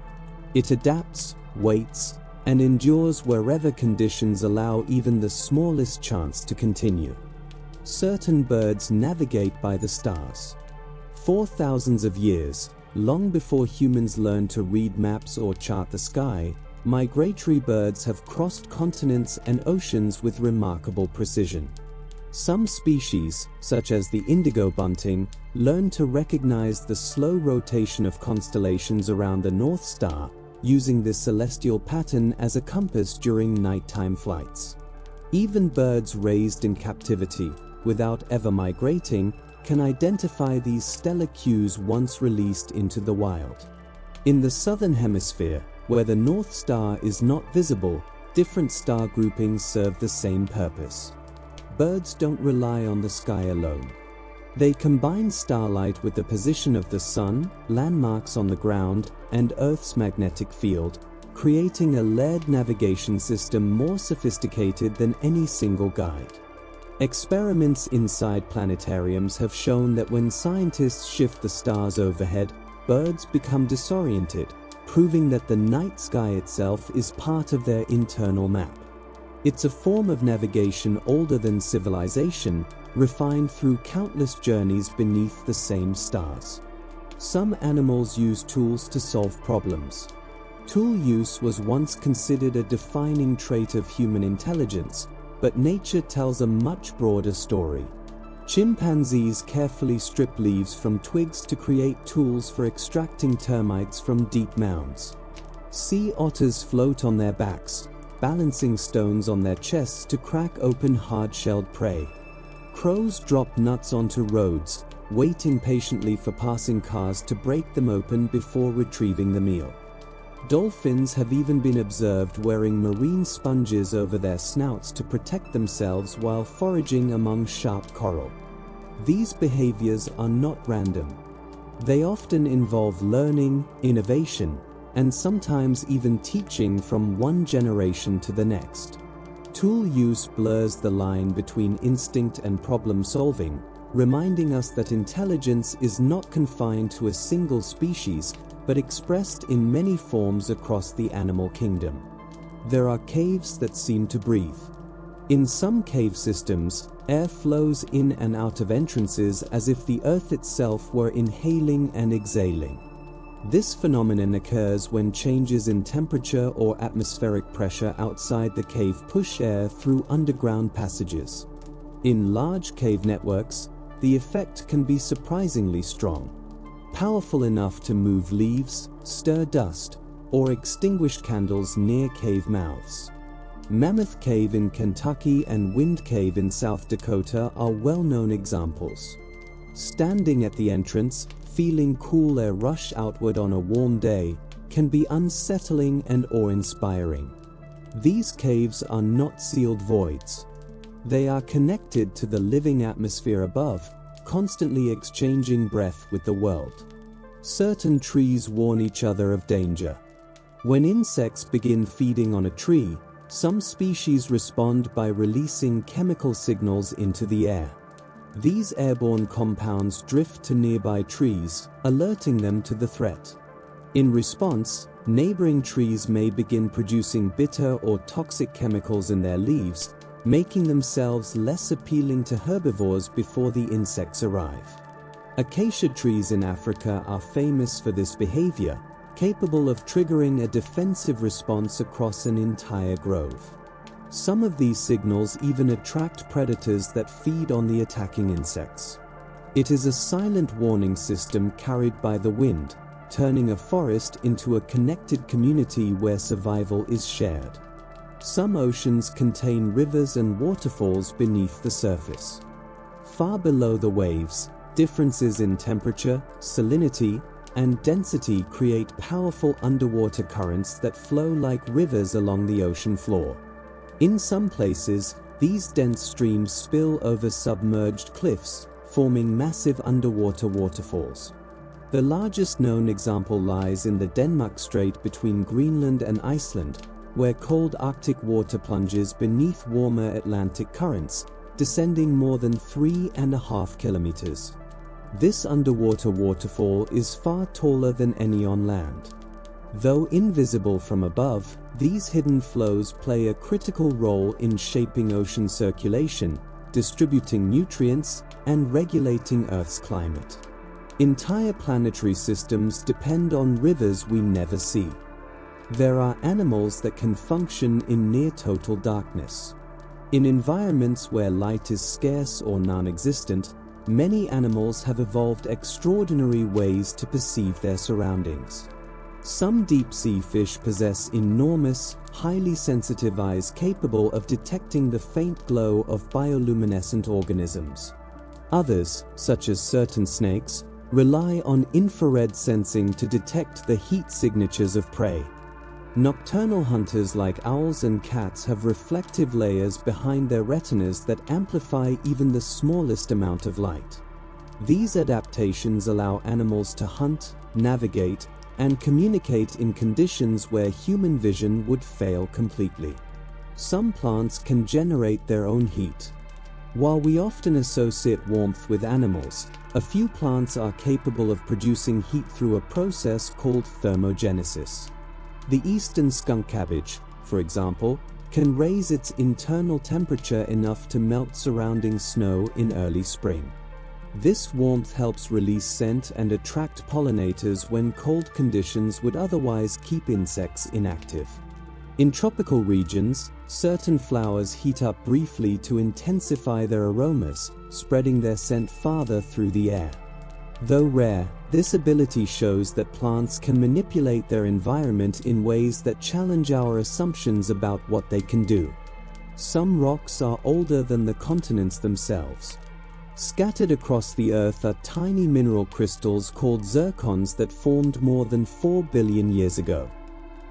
It adapts, waits, and endures wherever conditions allow even the smallest chance to continue. Certain birds navigate by the stars. For thousands of years, long before humans learned to read maps or chart the sky, migratory birds have crossed continents and oceans with remarkable precision. Some species, such as the indigo bunting, learn to recognize the slow rotation of constellations around the North Star, using this celestial pattern as a compass during nighttime flights. Even birds raised in captivity, without ever migrating, can identify these stellar cues once released into the wild. In the southern hemisphere, where the North Star is not visible, different star groupings serve the same purpose. Birds don't rely on the sky alone. They combine starlight with the position of the sun, landmarks on the ground, and Earth's magnetic field, creating a layered navigation system more sophisticated than any single guide. Experiments inside planetariums have shown that when scientists shift the stars overhead, birds become disoriented, proving that the night sky itself is part of their internal map. It's a form of navigation older than civilization, refined through countless journeys beneath the same stars. Some animals use tools to solve problems. Tool use was once considered a defining trait of human intelligence, but nature tells a much broader story. Chimpanzees carefully strip leaves from twigs to create tools for extracting termites from deep mounds. Sea otters float on their backs, balancing stones on their chests to crack open hard-shelled prey. Crows drop nuts onto roads, waiting patiently for passing cars to break them open before retrieving the meal. Dolphins have even been observed wearing marine sponges over their snouts to protect themselves while foraging among sharp coral. These behaviors are not random. They often involve learning, innovation, and sometimes even teaching from one generation to the next. Tool use blurs the line between instinct and problem solving, reminding us that intelligence is not confined to a single species, but expressed in many forms across the animal kingdom. There are caves that seem to breathe. In some cave systems, air flows in and out of entrances as if the earth itself were inhaling and exhaling. This phenomenon occurs when changes in temperature or atmospheric pressure outside the cave push air through underground passages. In large cave networks, the effect can be surprisingly strong. Powerful enough to move leaves, stir dust, or extinguish candles near cave mouths. Mammoth Cave in Kentucky and Wind Cave in South Dakota are well-known examples. Standing at the entrance, feeling cool air rush outward on a warm day can be unsettling and awe-inspiring. These caves are not sealed voids. They are connected to the living atmosphere above, constantly exchanging breath with the world. Certain trees warn each other of danger. When insects begin feeding on a tree, some species respond by releasing chemical signals into the air. These airborne compounds drift to nearby trees, alerting them to the threat. In response, neighboring trees may begin producing bitter or toxic chemicals in their leaves, making themselves less appealing to herbivores before the insects arrive. Acacia trees in Africa are famous for this behavior, capable of triggering a defensive response across an entire grove. Some of these signals even attract predators that feed on the attacking insects. It is a silent warning system carried by the wind, turning a forest into a connected community where survival is shared. Some oceans contain rivers and waterfalls beneath the surface. Far below the waves, differences in temperature, salinity, and density create powerful underwater currents that flow like rivers along the ocean floor. In some places, these dense streams spill over submerged cliffs, forming massive underwater waterfalls. The largest known example lies in the Denmark Strait between Greenland and Iceland, where cold Arctic water plunges beneath warmer Atlantic currents, descending more than 3.5 kilometers. This underwater waterfall is far taller than any on land. Though invisible from above, these hidden flows play a critical role in shaping ocean circulation, distributing nutrients, and regulating Earth's climate. Entire planetary systems depend on rivers we never see. There are animals that can function in near-total darkness. In environments where light is scarce or non-existent, many animals have evolved extraordinary ways to perceive their surroundings. Some deep-sea fish possess enormous, highly sensitive eyes capable of detecting the faint glow of bioluminescent organisms. Others, such as certain snakes, rely on infrared sensing to detect the heat signatures of prey. Nocturnal hunters like owls and cats have reflective layers behind their retinas that amplify even the smallest amount of light. These adaptations allow animals to hunt, navigate, and communicate in conditions where human vision would fail completely. Some plants can generate their own heat. While we often associate warmth with animals, a few plants are capable of producing heat through a process called thermogenesis. The eastern skunk cabbage, for example, can raise its internal temperature enough to melt surrounding snow in early spring. This warmth helps release scent and attract pollinators when cold conditions would otherwise keep insects inactive. In tropical regions, certain flowers heat up briefly to intensify their aromas, spreading their scent farther through the air. Though rare, this ability shows that plants can manipulate their environment in ways that challenge our assumptions about what they can do. Some rocks are older than the continents themselves. Scattered across the Earth are tiny mineral crystals called zircons that formed more than 4 billion years ago.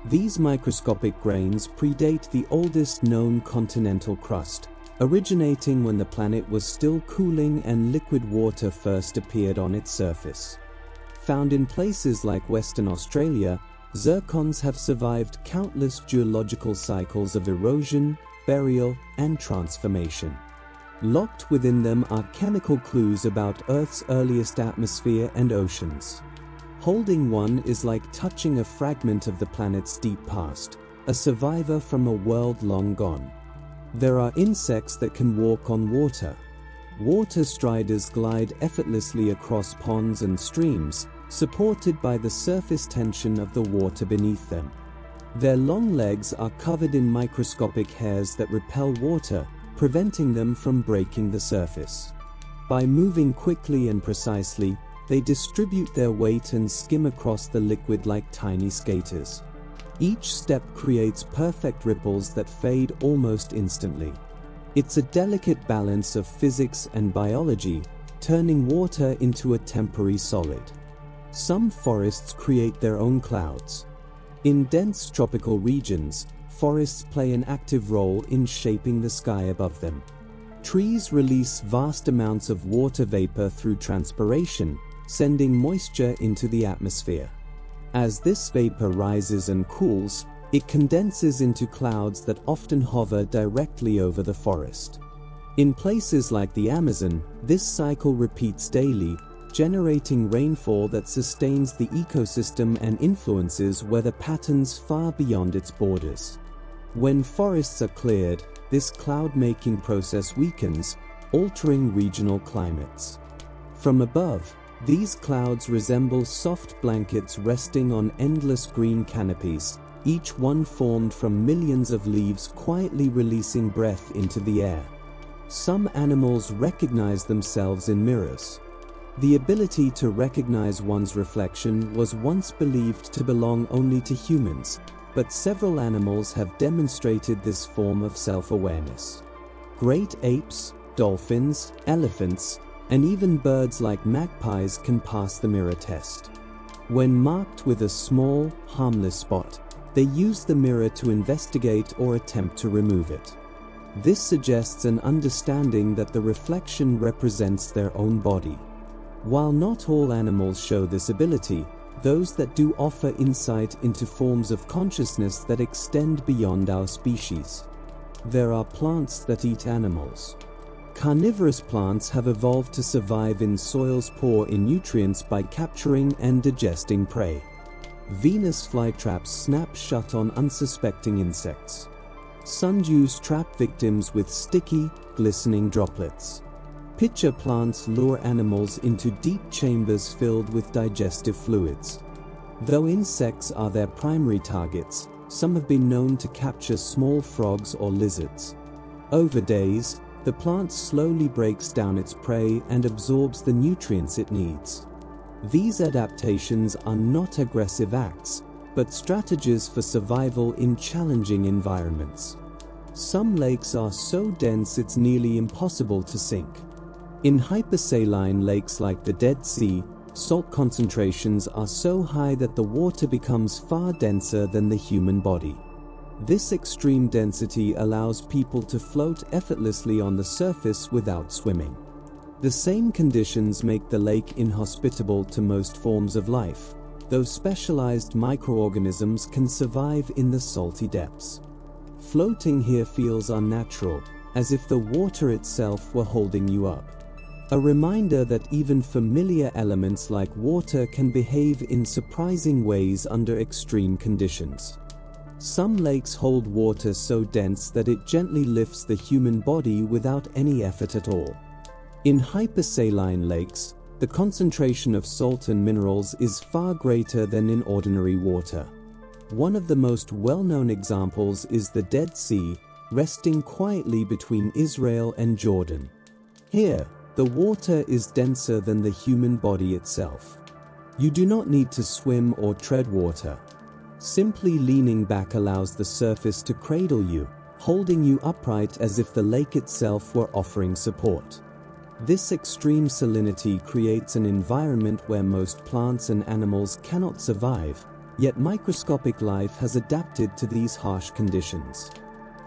These microscopic grains predate the oldest known continental crust, originating when the planet was still cooling and liquid water first appeared on its surface. Found in places like Western Australia, zircons have survived countless geological cycles of erosion, burial, and transformation. Locked within them are chemical clues about Earth's earliest atmosphere and oceans. Holding one is like touching a fragment of the planet's deep past, a survivor from a world long gone. There are insects that can walk on water. Water striders glide effortlessly across ponds and streams, supported by the surface tension of the water beneath them. Their long legs are covered in microscopic hairs that repel water, preventing them from breaking the surface. By moving quickly and precisely, they distribute their weight and skim across the liquid like tiny skaters. Each step creates perfect ripples that fade almost instantly. It's a delicate balance of physics and biology, turning water into a temporary solid. Some forests create their own clouds. In dense tropical regions, forests play an active role in shaping the sky above them. Trees release vast amounts of water vapor through transpiration, sending moisture into the atmosphere. As this vapor rises and cools, it condenses into clouds that often hover directly over the forest. In places like the Amazon, this cycle repeats daily, generating rainfall that sustains the ecosystem and influences weather patterns far beyond its borders. When forests are cleared, this cloud-making process weakens, altering regional climates. From above, these clouds resemble soft blankets resting on endless green canopies, each one formed from millions of leaves quietly releasing breath into the air. Some animals recognize themselves in mirrors. The ability to recognize one's reflection was once believed to belong only to humans, but several animals have demonstrated this form of self-awareness. Great apes, dolphins, elephants, and even birds like magpies can pass the mirror test. When marked with a small, harmless spot, they use the mirror to investigate or attempt to remove it. This suggests an understanding that the reflection represents their own body. While not all animals show this ability, those that do offer insight into forms of consciousness that extend beyond our species. There are plants that eat animals. Carnivorous plants have evolved to survive in soils poor in nutrients by capturing and digesting prey. Venus flytraps snap shut on unsuspecting insects. Sundews trap victims with sticky, glistening droplets. Pitcher plants lure animals into deep chambers filled with digestive fluids. Though insects are their primary targets, some have been known to capture small frogs or lizards. Over days, the plant slowly breaks down its prey and absorbs the nutrients it needs. These adaptations are not aggressive acts, but strategies for survival in challenging environments. Some lakes are so dense it's nearly impossible to sink. In hypersaline lakes like the Dead Sea, salt concentrations are so high that the water becomes far denser than the human body. This extreme density allows people to float effortlessly on the surface without swimming. The same conditions make the lake inhospitable to most forms of life, though specialized microorganisms can survive in the salty depths. Floating here feels unnatural, as if the water itself were holding you up. A reminder that even familiar elements like water can behave in surprising ways under extreme conditions. Some lakes hold water so dense that it gently lifts the human body without any effort at all. In hypersaline lakes, the concentration of salt and minerals is far greater than in ordinary water. One of the most well-known examples is the Dead Sea, resting quietly between Israel and Jordan. Here, the water is denser than the human body itself. You do not need to swim or tread water. Simply leaning back allows the surface to cradle you, holding you upright as if the lake itself were offering support. This extreme salinity creates an environment where most plants and animals cannot survive, yet microscopic life has adapted to these harsh conditions.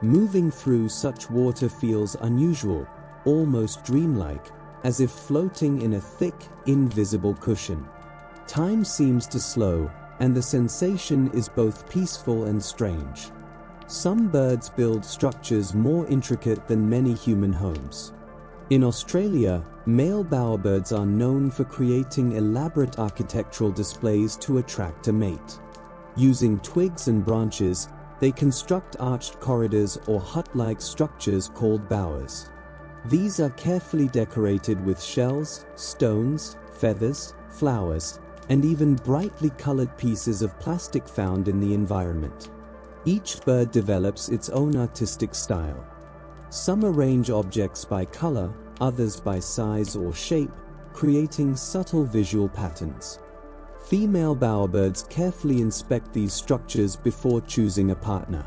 Moving through such water feels unusual, almost dreamlike, as if floating in a thick, invisible cushion. Time seems to slow, and the sensation is both peaceful and strange. Some birds build structures more intricate than many human homes. In Australia, male bowerbirds are known for creating elaborate architectural displays to attract a mate. Using twigs and branches, they construct arched corridors or hut-like structures called bowers. These are carefully decorated with shells, stones, feathers, flowers, and even brightly colored pieces of plastic found in the environment. Each bird develops its own artistic style. Some arrange objects by color, others by size or shape, creating subtle visual patterns. Female bowerbirds carefully inspect these structures before choosing a partner.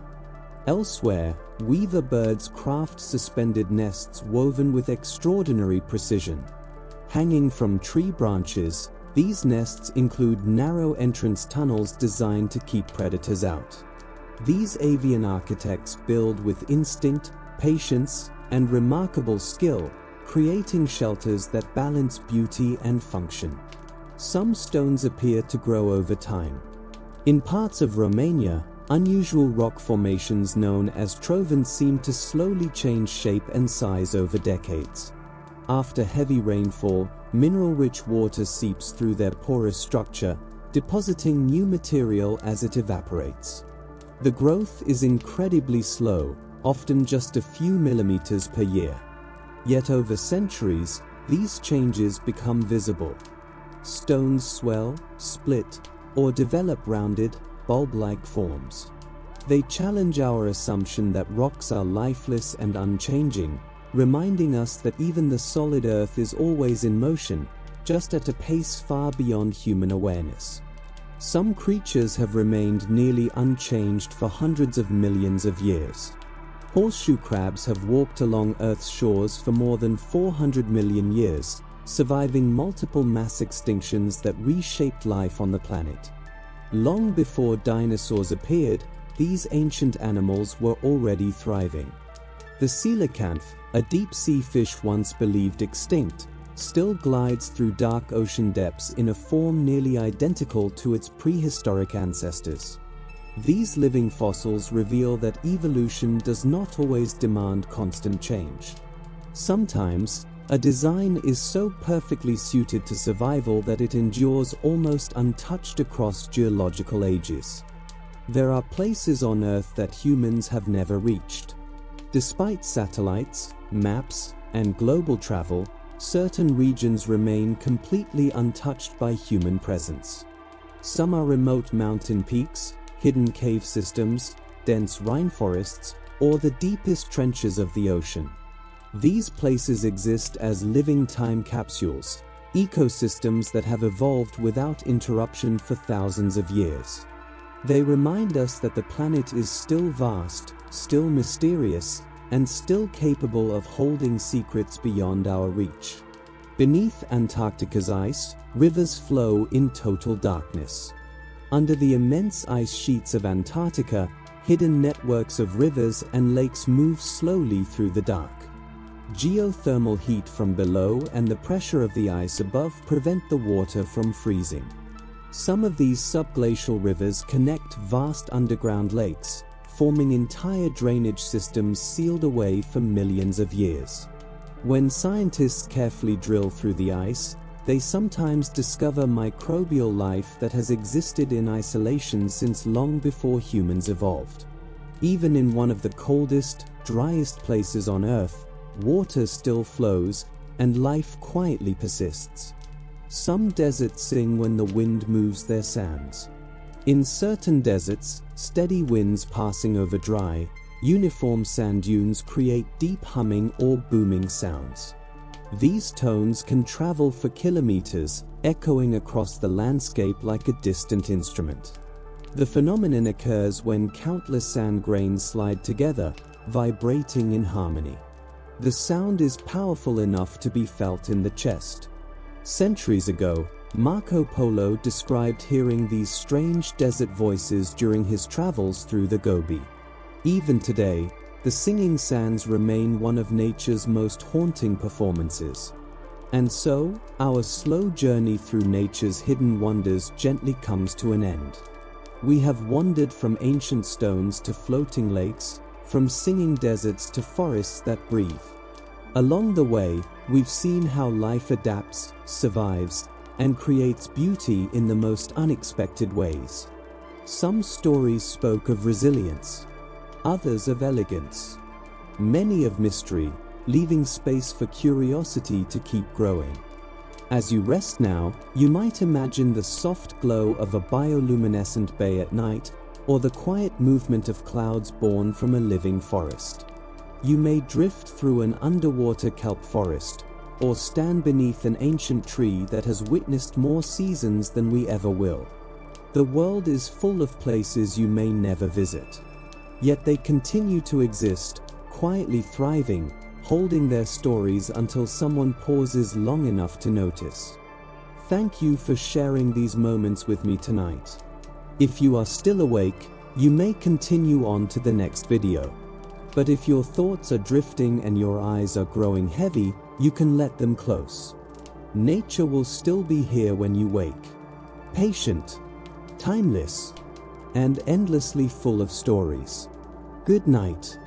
Elsewhere, weaver birds craft suspended nests woven with extraordinary precision. Hanging from tree branches, these nests include narrow entrance tunnels designed to keep predators out. These avian architects build with instinct, patience, and remarkable skill, creating shelters that balance beauty and function. Some stones appear to grow over time. In parts of Romania, Unusual rock formations known as trovents seem to slowly change shape and size over decades. After heavy rainfall, mineral-rich water seeps through their porous structure, depositing new material as it evaporates. The growth is incredibly slow, often just a few millimeters per year. Yet over centuries, these changes become visible. Stones swell, split, or develop rounded, bulb-like forms. They challenge our assumption that rocks are lifeless and unchanging, reminding us that even the solid earth is always in motion, just at a pace far beyond human awareness. Some creatures have remained nearly unchanged for hundreds of millions of years. Horseshoe crabs have walked along Earth's shores for more than 400 million years, surviving multiple mass extinctions that reshaped life on the planet. Long before dinosaurs appeared, these ancient animals were already thriving. The coelacanth, a deep-sea fish once believed extinct, still glides through dark ocean depths in a form nearly identical to its prehistoric ancestors. These living fossils reveal that evolution does not always demand constant change. Sometimes, a design is so perfectly suited to survival that it endures almost untouched across geological ages. There are places on Earth that humans have never reached. Despite satellites, maps, and global travel, certain regions remain completely untouched by human presence. Some are remote mountain peaks, hidden cave systems, dense rainforests, or the deepest trenches of the ocean. These places exist as living time capsules, ecosystems that have evolved without interruption for thousands of years. They remind us that the planet is still vast, still mysterious, and still capable of holding secrets beyond our reach. Beneath Antarctica's ice, rivers flow in total darkness. Under the immense ice sheets of Antarctica, hidden networks of rivers and lakes move slowly through the dark. Geothermal heat from below and the pressure of the ice above prevent the water from freezing. Some of these subglacial rivers connect vast underground lakes, forming entire drainage systems sealed away for millions of years. When scientists carefully drill through the ice, they sometimes discover microbial life that has existed in isolation since long before humans evolved. Even in one of the coldest, driest places on Earth, water still flows, and life quietly persists. Some deserts sing when the wind moves their sands. In certain deserts, steady winds passing over dry, uniform sand dunes create deep humming or booming sounds. These tones can travel for kilometers, echoing across the landscape like a distant instrument. The phenomenon occurs when countless sand grains slide together, vibrating in harmony. The sound is powerful enough to be felt in the chest. Centuries ago, Marco Polo described hearing these strange desert voices during his travels through the Gobi. Even today, the singing sands remain one of nature's most haunting performances. And so, our slow journey through nature's hidden wonders gently comes to an end. We have wandered from ancient stones to floating lakes, from singing deserts to forests that breathe. Along the way, we've seen how life adapts, survives, and creates beauty in the most unexpected ways. Some stories spoke of resilience, others of elegance, many of mystery, leaving space for curiosity to keep growing. As you rest now, you might imagine the soft glow of a bioluminescent bay at night, or the quiet movement of clouds born from a living forest. You may drift through an underwater kelp forest, or stand beneath an ancient tree that has witnessed more seasons than we ever will. The world is full of places you may never visit. Yet they continue to exist, quietly thriving, holding their stories until someone pauses long enough to notice. Thank you for sharing these moments with me tonight. If you are still awake, you may continue on to the next video. But if your thoughts are drifting and your eyes are growing heavy, you can let them close. Nature will still be here when you wake. Patient, timeless, and endlessly full of stories. Good night.